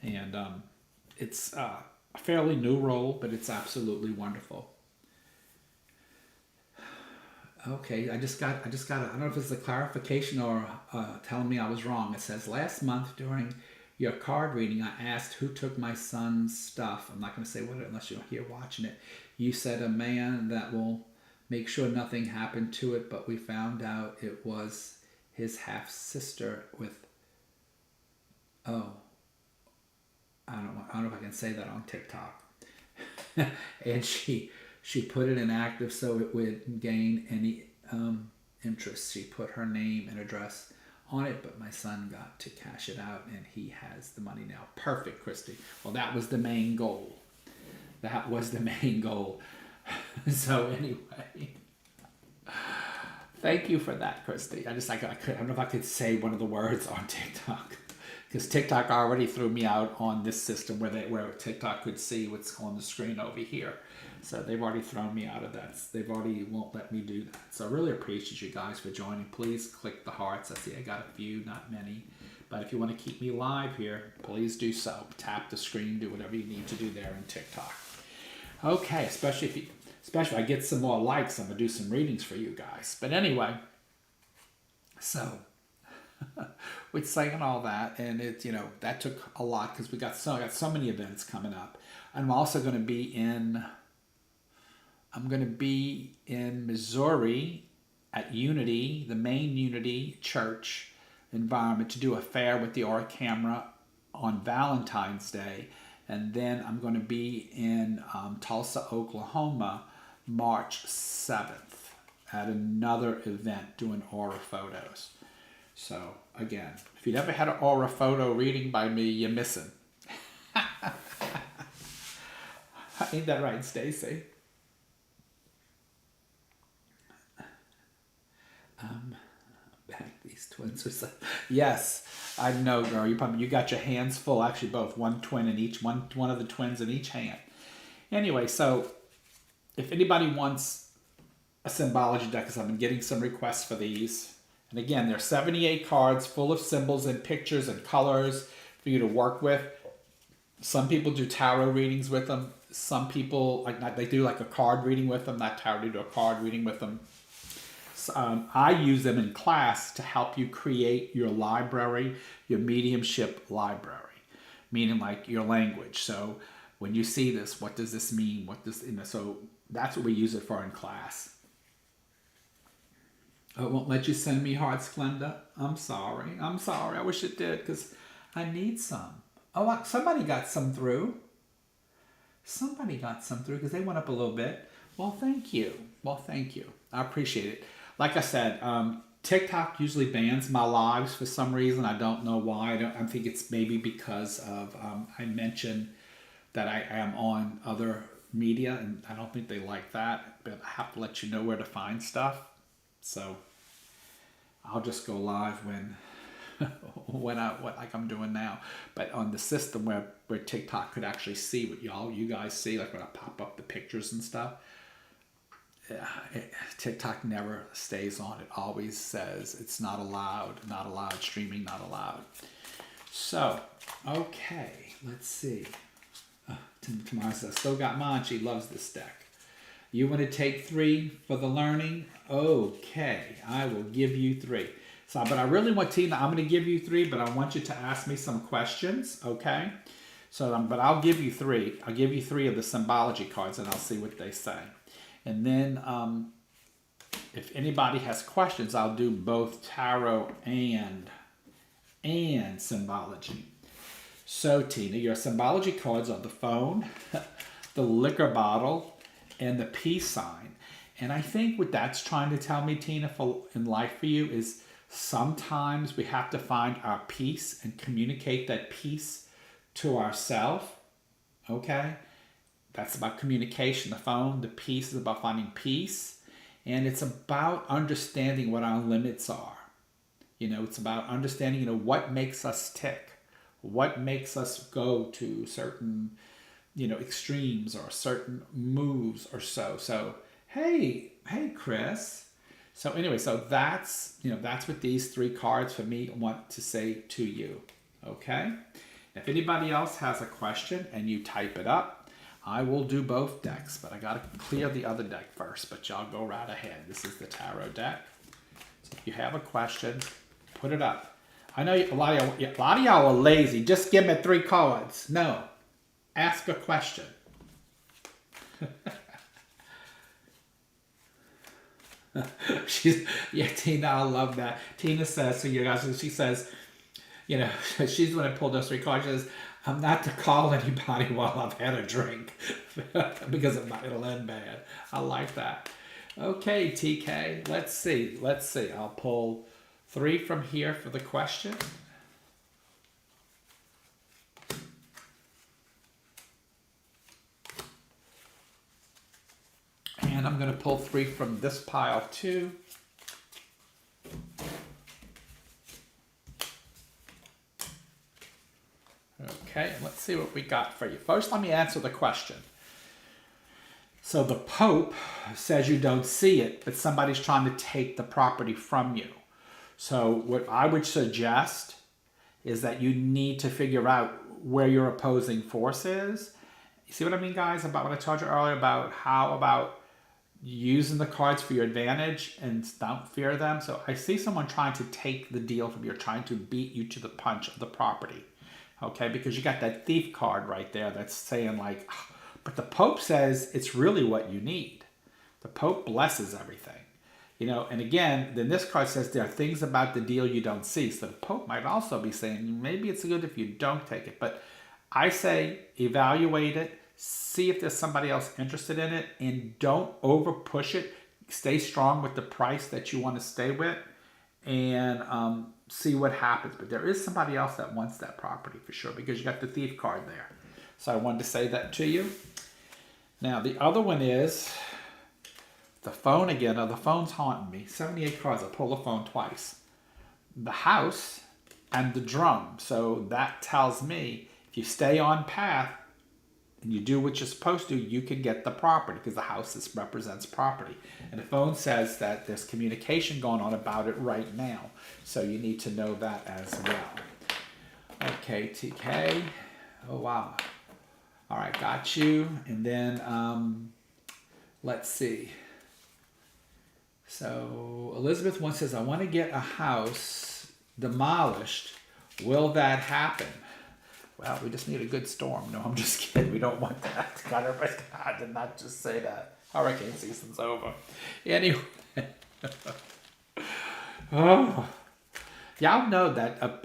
And it's a fairly new role, but it's absolutely wonderful. Okay, I just got I don't know if it's a clarification or telling me I was wrong. It says, last month during your card reading, I asked who took my son's stuff. I'm not going to say what unless you're here watching it. You said a man that will make sure nothing happened to it, but we found out it was his half-sister with, I don't know if I can say that on TikTok. And she put it in active so it would gain any interest. She put her name and address on it, but my son got to cash it out and he has the money now. Perfect, Christy. Well, that was the main goal. So anyway, thank you for that, Christy. I don't know if I could say one of the words on TikTok, because TikTok already threw me out on this system where TikTok could see what's on the screen over here. So they've already thrown me out of that. They've already won't let me do that. So I really appreciate you guys for joining. Please click the hearts. I see I got a few, not many. But if you want to keep me live here, please do so. Tap the screen, do whatever you need to do there in TikTok. Okay, especially if I get some more likes, I'm going to do some readings for you guys. But anyway, so with saying all that, and that took a lot because I got so many events coming up. I'm also going to be in Missouri at Unity, the main Unity church environment, to do a fair with the Aura Camera on Valentine's Day. And then I'm going to be in Tulsa, Oklahoma, March 7th at another event doing aura photos. So again, if you never had an aura photo reading by me, you're missing. Ain't that right, Stacy? Back these twins are so, yes, I know, girl. You got your hands full. Actually, both one twin in each one of the twins in each hand. Anyway, so if anybody wants a symbology deck, because I've been getting some requests for these, and again, there are 78 cards full of symbols and pictures and colors for you to work with. Some people do tarot readings with them. Some people they do like a card reading with them. Not tarot, they do a card reading with them. I use them in class to help you create your library, your mediumship library, meaning like your language. So when you see this, what does this mean? So that's what we use it for in class. Oh, it won't let you send me hearts, Glenda. I'm sorry. I wish it did, because I need some. Oh, somebody got some through. Because they went up a little bit. Well, thank you. I appreciate it. Like I said, TikTok usually bans my lives for some reason. I don't know why. I think it's maybe because of I mentioned that I am on other media, and I don't think they like that. But I have to let you know where to find stuff. So I'll just go live when like I'm doing now. But on the system where TikTok could actually see what you guys see, like when I pop up the pictures and stuff. TikTok never stays on. It always says it's not allowed, streaming not allowed. So, okay, let's see. Tamara says, still got mine. She loves this deck. You want to take 3 for the learning? Okay, I will give you 3. So, but I really want Tina, I'm going to give you 3, but I want you to ask me some questions, okay? So, but I'll give you three. I'll give you three of the symbology cards, and I'll see what they say. And then, if anybody has questions, I'll do both tarot and symbology. So, Tina, your symbology cards are the phone, the liquor bottle, and the peace sign. And I think what that's trying to tell me, Tina, in life for you is sometimes we have to find our peace and communicate that peace to ourselves. Okay? That's about communication. The phone, the peace is about finding peace. And it's about understanding what our limits are. It's about understanding, what makes us tick. What makes us go to certain, extremes or certain moves or so. So, hey, Chris. So anyway, so that's what these three cards for me want to say to you. Okay? If anybody else has a question and you type it up, I will do both decks, but I got to clear the other deck first, but y'all go right ahead. This is the tarot deck. So if you have a question, put it up. I know a lot of y'all are lazy. Just give me three cards. No. Ask a question. Tina, I love that. Tina says, so you guys, she says, she's the one that pulled those three cards. She says, I'm not to call anybody while I've had a drink because it'll end bad. I like that. Okay, TK, let's see. I'll pull three from here for the question. And I'm going to pull three from this pile too. Okay, let's see what we got for you. First, let me answer the question. So the Pope says you don't see it, but somebody's trying to take the property from you. So what I would suggest is that you need to figure out where your opposing force is. You see what I mean, guys, about what I told you earlier about how about using the cards for your advantage and don't fear them. So I see someone trying to take the deal from you, trying to beat you to the punch of the property. Okay, because you got that thief card right there that's saying like, but the Pope says it's really what you need. The Pope blesses everything. And again, then this card says there are things about the deal you don't see. So the Pope might also be saying maybe it's good if you don't take it. But I say evaluate it, see if there's somebody else interested in it, and don't over push it. Stay strong with the price that you want to stay with, and see what happens. But there is somebody else that wants that property for sure because you got the thief card there. So I wanted to say that to you. Now the other one is the phone again. Now the phone's haunting me. 78 cards. I pulled the phone twice. The house and the drum. So that tells me if you stay on path and you do what you're supposed to, you can get the property because the house represents property. And the phone says that there's communication going on about it right now. So you need to know that as well. Okay, TK. Oh, wow. All right, got you. And then let's see. So Elizabeth once says, I want to get a house demolished. Will that happen? Well, we just need a good storm. No, I'm just kidding. We don't want that. God, I did not just say that. Hurricane season's over. Anyway. Oh. Y'all know that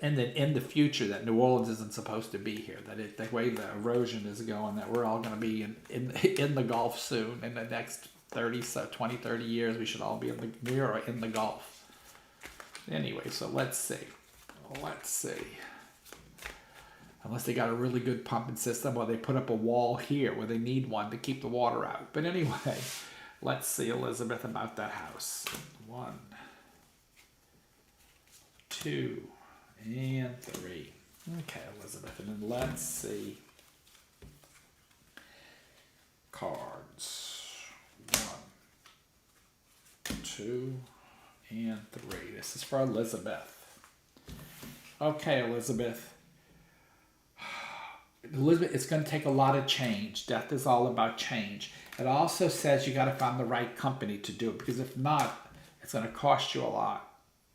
in the future that New Orleans isn't supposed to be here. That the way the erosion is going, that we're all going to be in the Gulf soon. In the next 20, 30 years, we should all be in the Gulf. Anyway, so let's see. Unless they got a really good pumping system or they put up a wall here where they need one to keep the water out. But anyway, let's see, Elizabeth, about that house. 1, 2, and 3. Okay, Elizabeth, and then let's see. Cards. 1, 2, and 3. This is for Elizabeth. Okay, Elizabeth, it's going to take a lot of change. Death is all about change. It also says you got to find the right company to do it, because if not, it's going to cost you a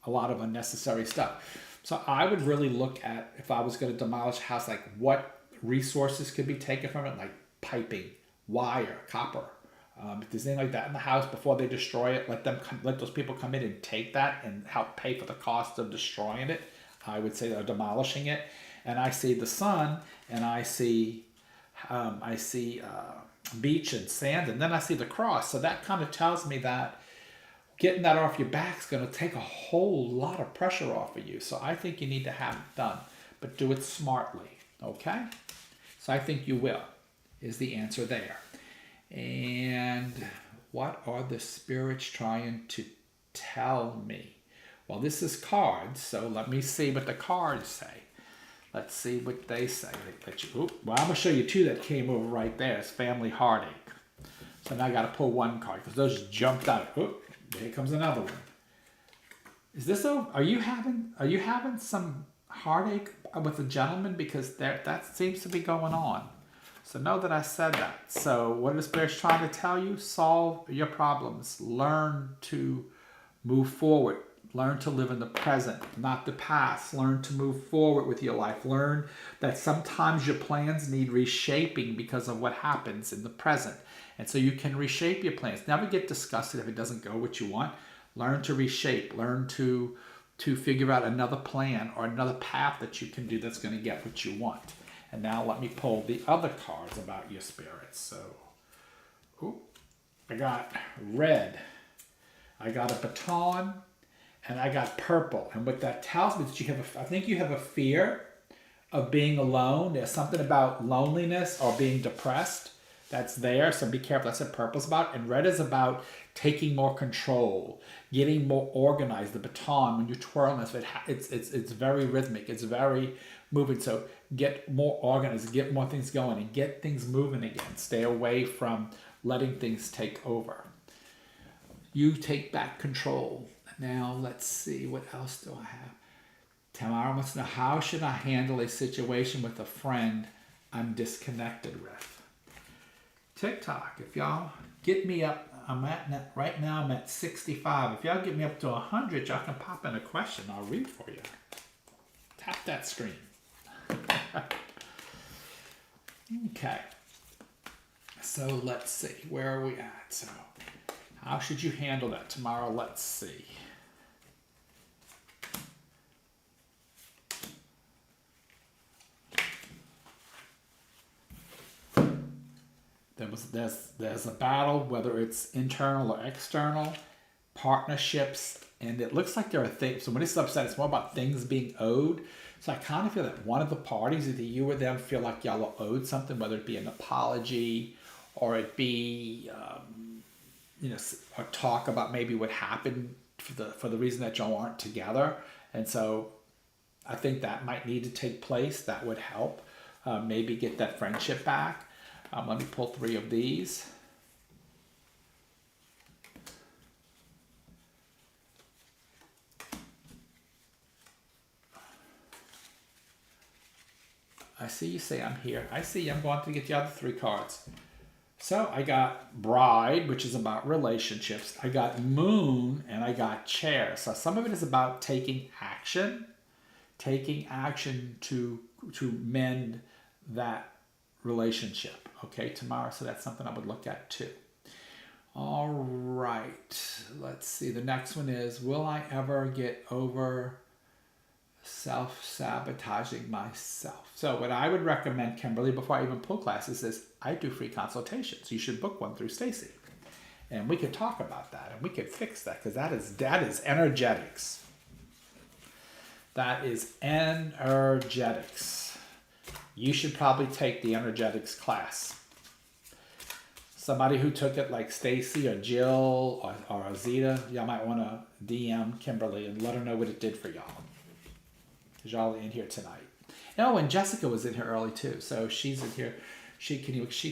lot of unnecessary stuff. So I would really look at, if I was going to demolish a house, like what resources could be taken from it, like piping, wire, copper. If there's anything like that in the house, before they destroy it, let those people come in and take that and help pay for the cost of destroying it. I would say they're demolishing it. And I see the sun, and I see beach and sand, and then I see the cross. So that kind of tells me that getting that off your back is going to take a whole lot of pressure off of you. So I think you need to have it done, but do it smartly, okay? So I think you will, is the answer there. And what are the spirits trying to tell me? Well, this is cards, so let me see what the cards say. Let's see what they say. Well, I'm going to show you two that came over right there. It's family heartache. So now I got to pull one card because those jumped out. Oop, there comes another one. Is this over? Are you having some heartache with a gentleman? Because that seems to be going on. So know that I said that. So what are the spirits trying to tell you? Solve your problems. Learn to move forward. Learn to live in the present, not the past. Learn to move forward with your life. Learn that sometimes your plans need reshaping because of what happens in the present. And so you can reshape your plans. Never get disgusted if it doesn't go what you want. Learn to reshape. Learn to figure out another plan or another path that you can do that's going to get what you want. And now let me pull the other cards about your spirits. So, I got red. I got a baton. And I got purple. And what that tells me is that I think you have a fear of being alone. There's something about loneliness or being depressed that's there. So be careful. That's what purple's about. And red is about taking more control, getting more organized. The baton, when you twirl this, it's very rhythmic. It's very moving. So get more organized, get more things going, and get things moving again. Stay away from letting things take over. You take back control. Now, let's see, what else do I have? Tamara wants to know, how should I handle a situation with a friend I'm disconnected with? TikTok, if y'all get me up, right now I'm at 65. If y'all get me up to 100, y'all can pop in a question. I'll read for you. Tap that screen. Okay. So let's see, where are we at? So how should you handle that tomorrow? Let's see. There's a battle, whether it's internal or external, partnerships, and it looks like there are things. So when it's upset, it's more about things being owed. So I kind of feel that one of the parties, either you or them, feel like y'all are owed something, whether it be an apology or it be, or talk about maybe what happened for the reason that y'all aren't together. And so I think that might need to take place. That would help maybe get that friendship back. Let me pull 3 of these. I see you say I'm here. I see I'm going to get the other 3 cards. So I got Bride, which is about relationships. I got Moon, and I got Chair. So some of it is about taking action to mend that relationship. Okay, tomorrow. So that's something I would look at too. All right. Let's see. The next one is, will I ever get over self-sabotaging myself? So what I would recommend, Kimberly, before I even pull classes, is I do free consultations. You should book one through Stacy. And we could talk about that, and we could fix that, because that is energetics. That is energetics. You should probably take the energetics class. Somebody who took it, like Stacy or Jill or Azita, y'all might want to DM Kimberly and let her know what it did for y'all. Because y'all are in here tonight. Oh, and Jessica was in here early too. So she's in here. She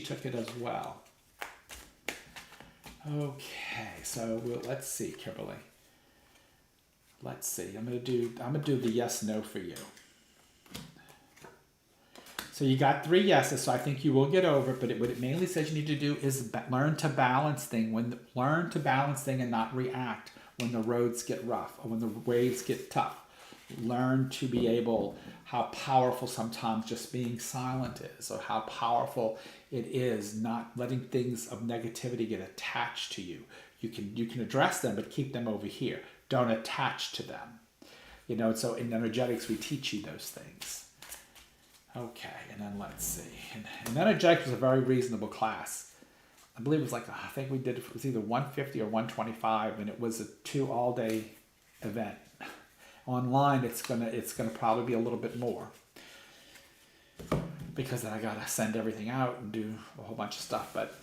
took it as well. Okay, so let's see, Kimberly. Let's see. I'm gonna do the yes no for you. So you got 3 yeses, so I think you will get over it. But what it mainly says you need to do is learn to balance things. Learn to balance things and not react when the roads get rough or when the waves get tough. Learn to be able, how powerful sometimes just being silent is, or how powerful it is not letting things of negativity get attached to you. You can address them, but keep them over here. Don't attach to them. So in energetics, we teach you those things. Okay, and then let's see. And energetics was a very reasonable class. I believe it was like, I think it was either 150 or 125, and it was a 2 all-day event. Online, it's gonna probably be a little bit more, because then I gotta send everything out and do a whole bunch of stuff. But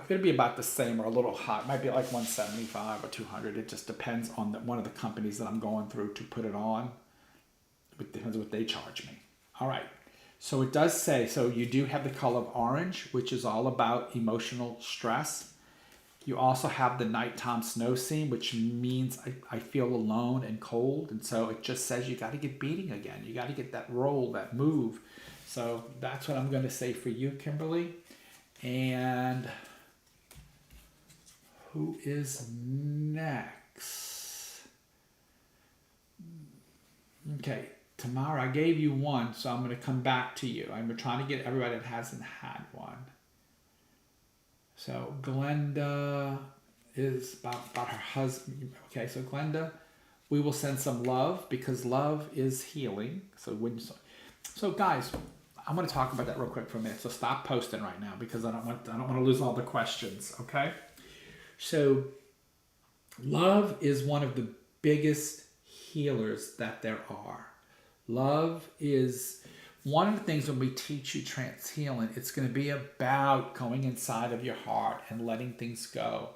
it'll be about the same or a little high. It might be like 175 or 200. It just depends on one of the companies that I'm going through to put it on. It depends on what they charge me. All right. So it does say, so you do have the color of orange, which is all about emotional stress. You also have the nighttime snow scene, which means I feel alone and cold. And so it just says you got to get beating again. You got to get that roll, that move. So that's what I'm going to say for you, Kimberly. And who is next? Okay, Tamara, I gave you one, so I'm going to come back to you. I'm trying to get everybody that hasn't had one. So Glenda is about her husband. Okay, so Glenda, we will send some love, because love is healing. So guys, I'm going to talk about that real quick for a minute. So stop posting right now, because I don't want to lose all the questions. Okay. So love is one of the biggest healers that there are. Love is one of the things when we teach you trance healing, it's going to be about going inside of your heart and letting things go,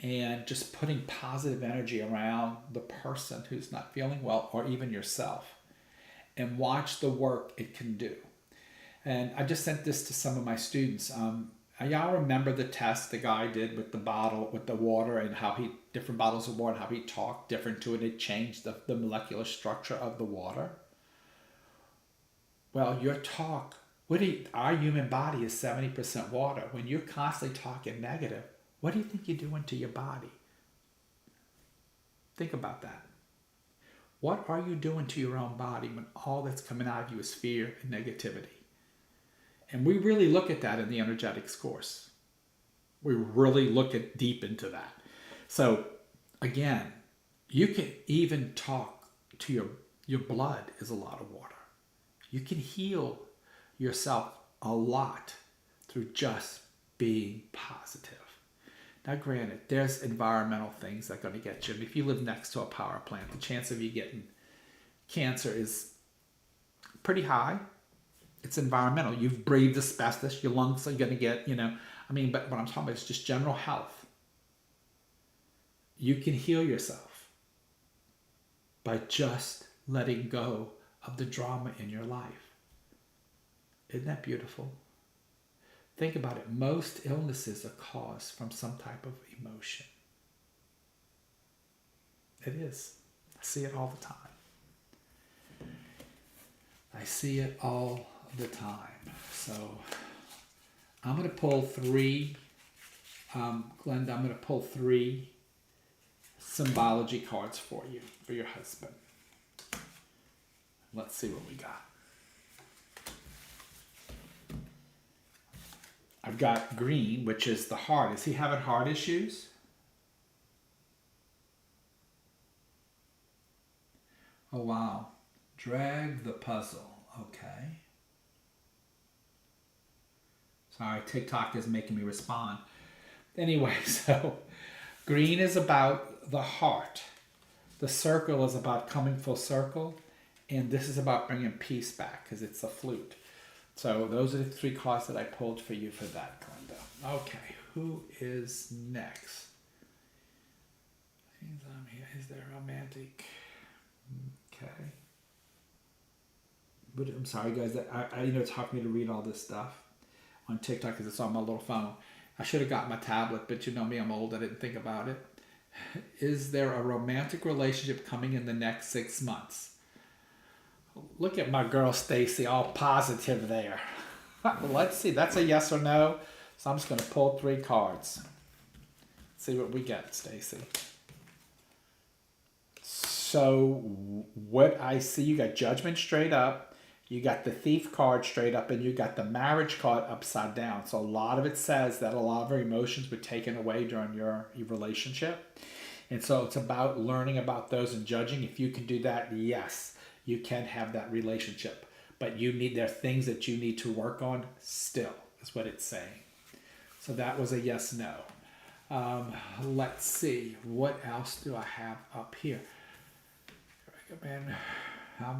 and just putting positive energy around the person who's not feeling well, or even yourself, and watch the work it can do. And I just sent this to some of my students. Y'all remember the test the guy did with the bottle, with the water, and how different bottles of water, and how he talked different to it. It changed the molecular structure of the water. Well, your talk, our human body is 70% water. When you're constantly talking negative, what do you think you're doing to your body? Think about that. What are you doing to your own body when all that's coming out of you is fear and negativity? And we really look at that in the energetics course. We really look deep into that. So again, you can even talk to your blood is a lot of water. You can heal yourself a lot through just being positive. Now, granted, there's environmental things that are going to get you. And if you live next to a power plant, the chance of you getting cancer is pretty high. It's environmental. You've breathed asbestos, your lungs are going to get, but what I'm talking about is just general health. You can heal yourself by just letting go of the drama in your life. Isn't that beautiful? Think about it. Most illnesses are caused from some type of emotion. It is. I see it all the time. I see it all the time. So I'm going to pull 3. Glenda, I'm going to pull 3 symbology cards for you, for your husband. Let's see what we got. I've got green, which is the heart. Is he having heart issues? Oh, wow. Drag the puzzle. Okay. Sorry, TikTok is making me respond. Anyway, so green is about the heart. The circle is about coming full circle. And this is about bringing peace back, because it's a flute. So those are the 3 cards that I pulled for you for that, Glenda. Okay, who is next? Is there romantic? Okay. But I'm sorry, guys. It's hard for me to read all this stuff on TikTok because it's on my little phone. I should have got my tablet, but you know me, I'm old. I didn't think about it. Is there a romantic relationship coming in the next 6 months? Look at my girl Stacy, all positive there. Let's see. That's a yes or no. So I'm just going to pull 3 cards. See what we get, Stacy. So what I see, you got Judgment straight up, you got the Thief card straight up, and you got the Marriage card upside down. So a lot of it says that a lot of our emotions were taken away during your relationship. And so it's about learning about those and judging. If you can do that, yes, you can have that relationship. But there are things that you need to work on still, is what it's saying. So that was a yes, no. Let's see, what else do I have up here? Recommend how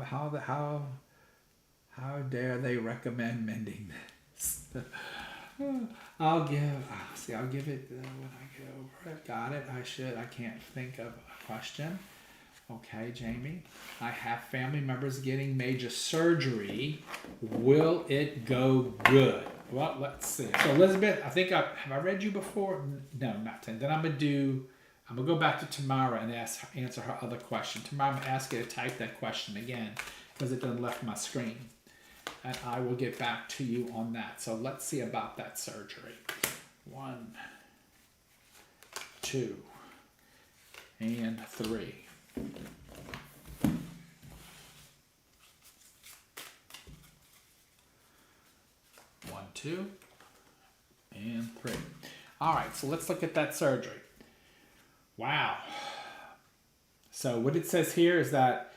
dare they recommend mending this? I'll give it when I get over it. Got it. I can't think of a question. Okay, Jamie. I have family members getting major surgery. Will it go good? Well, let's see. So Elizabeth, have I read you before? No, not 10. Then I'm gonna go back to Tamara and answer her other question. Tamara, I'm gonna ask you to type that question again because it done left my screen. And I will get back to you on that. So let's see about that surgery. 1, 2, and 3. 1, 2, and 3. All right, so let's look at that surgery. Wow. So what it says here is that,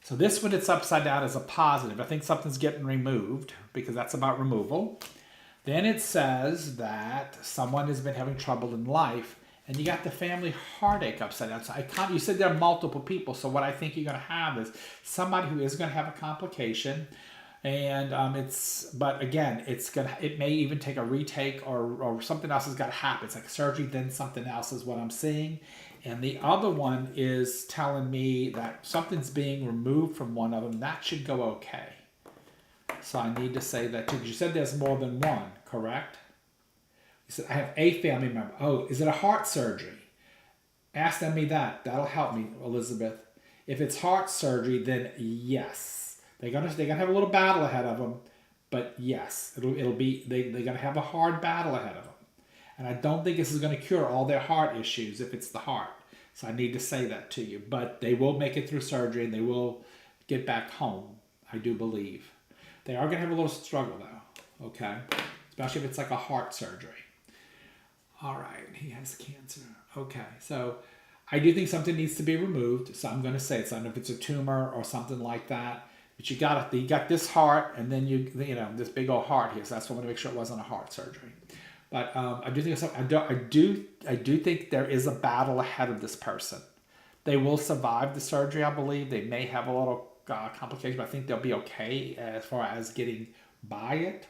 so this one, it's upside down as a positive. I think something's getting removed because that's about removal. Then it says that someone has been having trouble in life, and you got the family heartache upside down. So you said there are multiple people. So what I think you're going to have is somebody who is going to have a complication, and but again, it may even take a retake or something else has got to happen. It's like surgery, then something else is what I'm seeing. And the other one is telling me that something's being removed from one of them. That should go okay. So I need to say that too. You said there's more than one, correct? You said, I have a family member. Oh, is it a heart surgery? Ask them me that. That'll help me, Elizabeth. If it's heart surgery, then yes. They're gonna have a little battle ahead of them, but yes, they're gonna have a hard battle ahead of them. And I don't think this is going to cure all their heart issues if it's the heart. So I need to say that to you. But they will make it through surgery and they will get back home, I do believe. They are going to have a little struggle though, okay? Especially if it's like a heart surgery. All right, he has cancer. Okay, so I do think something needs to be removed. So I'm going to say it. So I don't know if it's a tumor or something like that. But you got this heart and then you this big old heart here. So that's why I want to make sure it wasn't a heart surgery. But I do think there is a battle ahead of this person. They will survive the surgery, I believe. They may have a little complication, but I think they'll be okay as far as getting by it.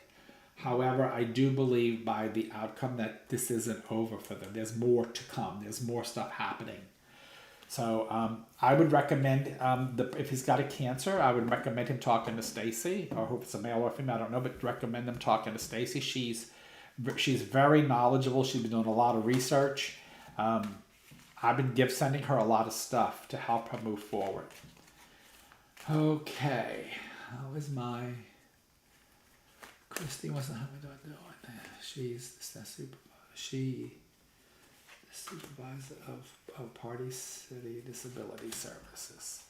However, I do believe by the outcome that this isn't over for them. There's more to come. There's more stuff happening. So I would recommend, if he's got a cancer, I would recommend him talking to Stacy, or if it's a male or female, I don't know, but recommend them talking to Stacy. She's very knowledgeable. She's been doing a lot of research. I've been sending her a lot of stuff to help her move forward. Okay. How is my... Christy wasn't how we doing. She's the supervisor of Party City Disability Services.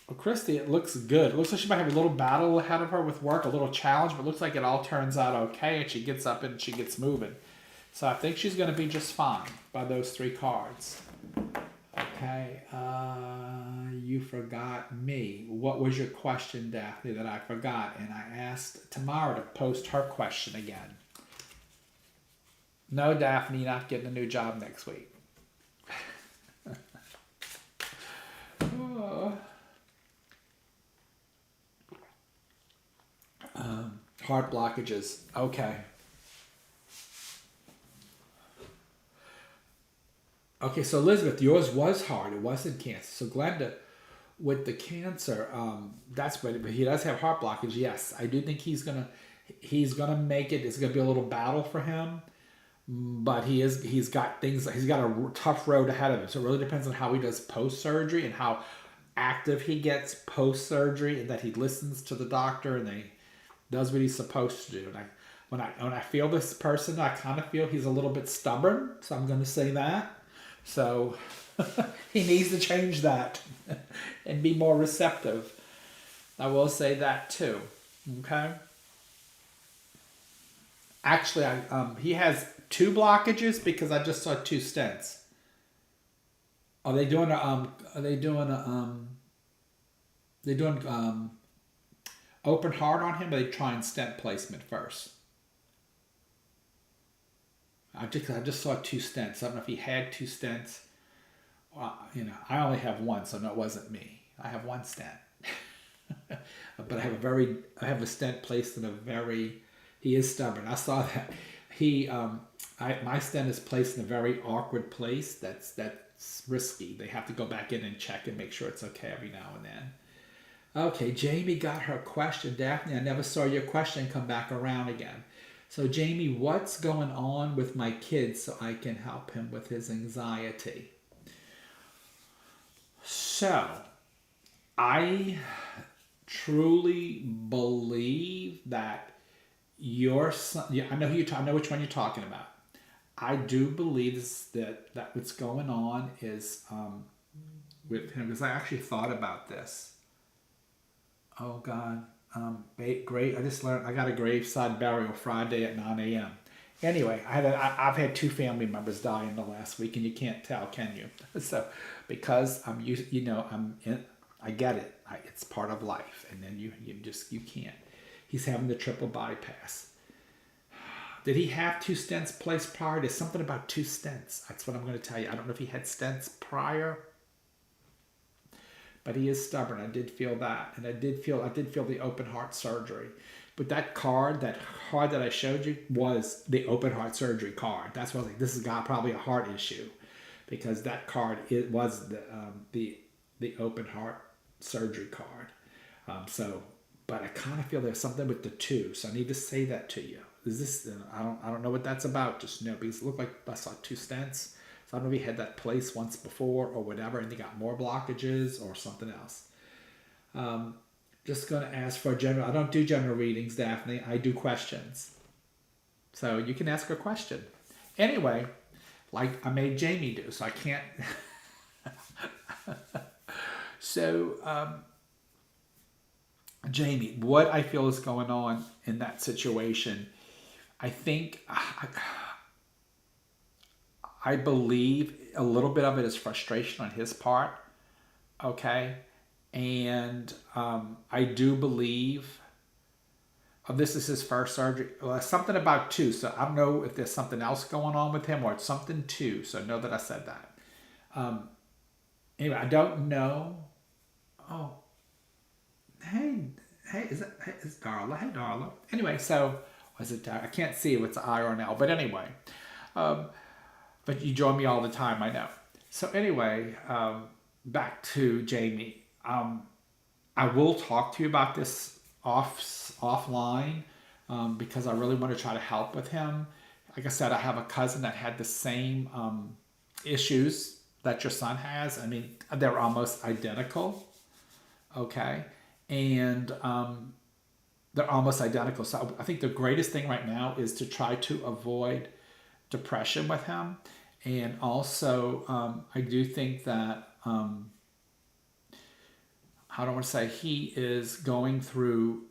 Well, Christy, it looks good. It looks like she might have a little battle ahead of her with work, a little challenge, but it looks like it all turns out okay, and she gets up and she gets moving. So I think she's going to be just fine by those 3 cards. Okay, you forgot me. What was your question, Daphne, that I forgot? And I asked Tamara to post her question again. No, Daphne, you're not getting a new job next week. Heart blockages. Okay. Okay, so Elizabeth, yours was hard. It wasn't cancer. So Glenda, with the cancer, that's what. But he does have heart blockage. Yes, I do think he's gonna make it. It's gonna be a little battle for him, but he's got a tough road ahead of him. So it really depends on how he does post surgery and how active he gets post surgery, and that he listens to the doctor and they does what he's supposed to do. And when I feel this person, I kind of feel he's a little bit stubborn. So I'm going to say that. So he needs to change that and be more receptive. I will say that too. Okay. Actually, he has two blockages because I just saw two stents. Are they doing a Are they doing a They doing open heart on him? Or are they trying stent placement first? I just saw two stents. I don't know if he had two stents. I only have one, so no, it wasn't me. I have one stent, but I have a stent placed in a very. He is stubborn. I saw that. My stent is placed in a very awkward place. That's risky. They have to go back in and check and make sure it's okay every now and then. Okay, Jamie got her question. Daphne, I never saw your question come back around again. So Jamie, what's going on with my kid so I can help him with his anxiety? So, I truly believe that your son, yeah, I know I know which one you're talking about. I do believe that what's going on is with him, because I actually thought about this. Oh God. Great. I just learned I got a graveside burial Friday at 9 a.m. Anyway, I've had two family members die in the last week, and you can't tell, can you? So, because I get it. It's part of life, and then you can't. He's having the triple bypass. Did he have two stents placed prior? There's something about two stents. That's what I'm going to tell you. I don't know if he had stents prior. But he is stubborn. I did feel that, and I did feel the open heart surgery. But that card that I showed you was the open heart surgery card. That's why I was like, this has got probably a heart issue, because that card was the open heart surgery card. But I kind of feel there's something with the two, so I need to say that to you. Is this? I don't know what that's about. Just because it looked like I saw two stents. I don't know if he had that place once before or whatever, and he got more blockages or something else. Just going to ask for a general. I don't do general readings, Daphne. I do questions. So you can ask a question. Anyway, like I made Jamie do, so I can't. So, Jamie, what I feel is going on in that situation, I think. I believe a little bit of it is frustration on his part, okay? And I do believe this is his first surgery. Well, something about two, so I don't know if there's something else going on with him or it's something two, so know that I said that. Anyway, I don't know. Oh, hey, it's Darla. Hey, Darla. Anyway, so, was it Darla? I can't see if it's I or an L, but anyway. But you join me all the time, I know. So anyway, back to Jamie. I will talk to you about this offline because I really want to try to help with him. Like I said, I have a cousin that had the same issues that your son has. I mean, they're almost identical, okay? And they're almost identical. So I think the greatest thing right now is to try to avoid depression with him. And also, I do think that, how do I want to say, he is going through,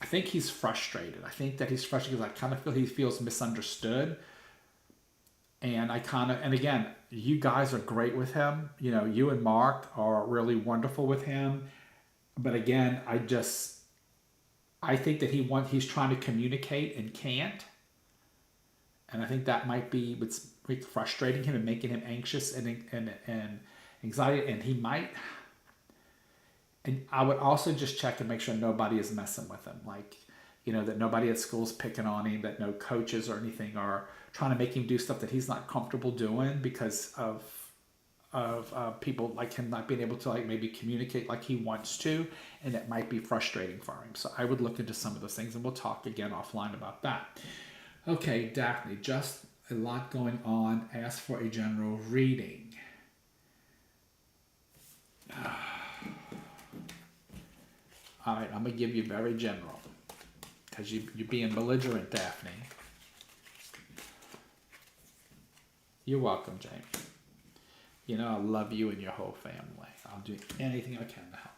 I think he's frustrated. I think that he's frustrated because I kind of feel he feels misunderstood. And and again, you guys are great with him. You know, you and Mark are really wonderful with him. But again, I think that he's trying to communicate and can't. And I think that might be what's frustrating him and making him anxious and anxiety. And he might. And I would also just check and make sure nobody is messing with him. Like, that nobody at school's picking on him, that no coaches or anything are trying to make him do stuff that he's not comfortable doing because of people like him not being able to maybe communicate like he wants to, and it might be frustrating for him. So I would look into some of those things, and we'll talk again offline about that. Okay, Daphne, just a lot going on. Ask for a general reading. All right, I'm going to give you very general because you're being belligerent, Daphne. You're welcome, Jamie. You know I love you and your whole family. I'll do anything I can to help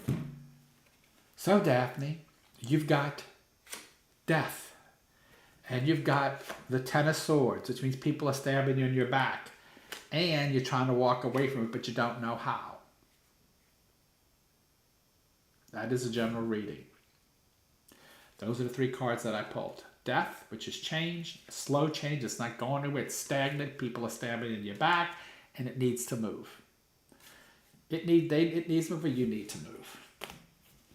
them. So, Daphne, you've got death. And you've got the Ten of Swords, which means people are stabbing you in your back. And you're trying to walk away from it, but you don't know how. That is a general reading. Those are the three cards that I pulled. Death, which is change, slow change. It's not going anywhere. It's stagnant. People are stabbing in your back, and it needs to move. It needs to move, or you need to move.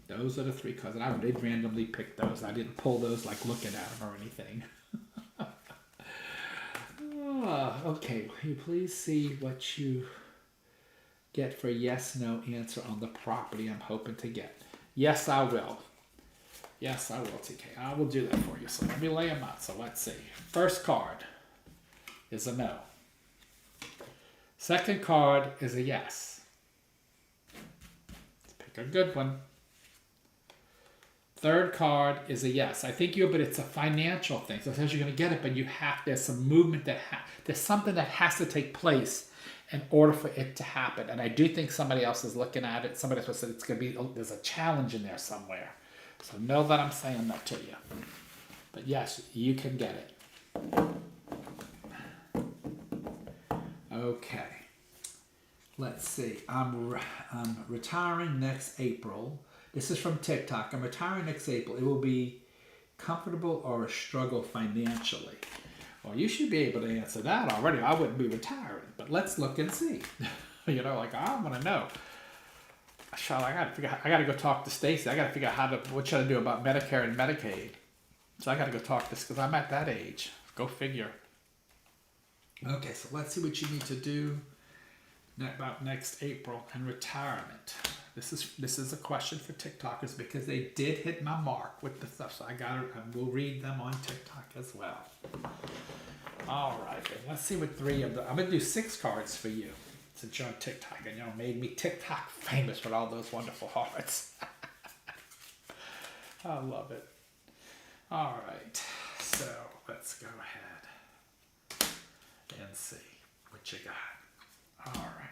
Those are the three cards. And I did randomly pick those. I didn't pull those like looking at them or anything. Okay, will you please see what you get for yes, no answer on the property I'm hoping to get? Yes, I will. Yes, I will, TK. I will do that for you. So let me lay them out. So let's see. First card is a no. Second card is a yes. Let's pick a good one. Third card is a yes. I think but it's a financial thing. So it says you're going to get it, but there's some movement there's something that has to take place in order for it to happen. And I do think somebody else is looking at it. Somebody else said there's a challenge in there somewhere. So know that I'm saying that to you. But yes, you can get it. Okay. Let's see. I'm retiring next April. This is from TikTok. I'm retiring next April. It will be comfortable or a struggle financially. Well, you should be able to answer that already. I wouldn't be retiring, but let's look and see. I want to know. I got to go talk to Stacy. I got to figure out what should I do about Medicare and Medicaid. So I got to go talk to this because I'm at that age. Go figure. Okay, so let's see what you need to do about next April and retirement. This is a question for TikTokers because they did hit my mark with the stuff. So I will read them on TikTok as well. All right, let's see what three of them. I'm gonna do 6 cards for you since you're on TikTok and made me TikTok famous with all those wonderful hearts. I love it. All right, so let's go ahead and see what you got. All right.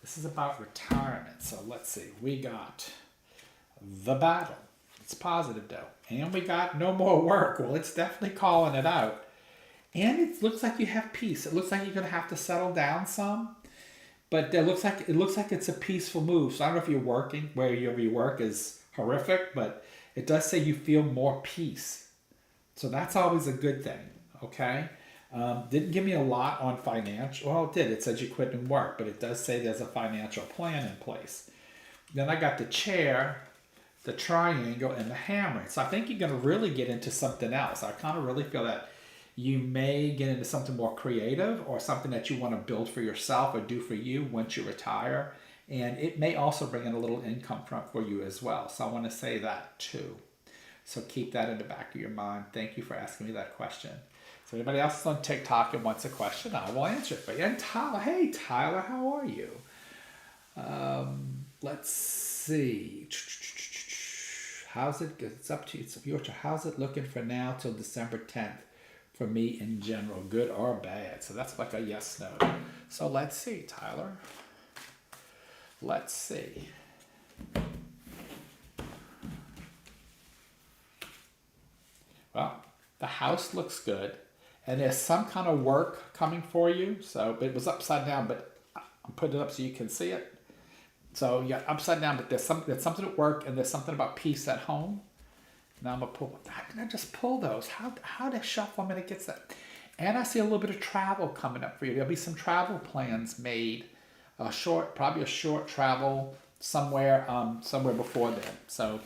This is about retirement. So let's see. We got the battle. It's positive though. And we got no more work. Well, it's definitely calling it out. And it looks like you have peace. It looks like you're going to have to settle down some. But it looks like it's a peaceful move. So I don't know if you're working, wherever you work is horrific, but it does say you feel more peace. So that's always a good thing. Okay? Didn't give me a lot on financial. Well, it did. It said you quit and work, but it does say there's a financial plan in place. Then I got the chair, the triangle, and the hammer. So I think you're going to really get into something else. I kind of really feel that you may get into something more creative or something that you want to build for yourself or do for you once you retire. And it may also bring in a little income for you as well. So I want to say that too. So keep that in the back of your mind. Thank you for asking me that question. So anybody else is on TikTok and wants a question, I will answer it for you. And Tyler, hey Tyler, how are you? Let's see. How's it? It's up to you. It's your turn. How's it looking for now till December 10th for me in general, good or bad? So that's like a yes, no. So let's see, Tyler. Let's see. Well, the house looks good. And there's some kind of work coming for you. So it was upside down, but I'm putting it up so you can see it. So you got upside down, but there's something at work and there's something about peace at home. Now I'm going to pull. How can I just pull those? How to shuffle them and it gets that? And I see a little bit of travel coming up for you. There'll be some travel plans made. Probably a short travel somewhere before then. So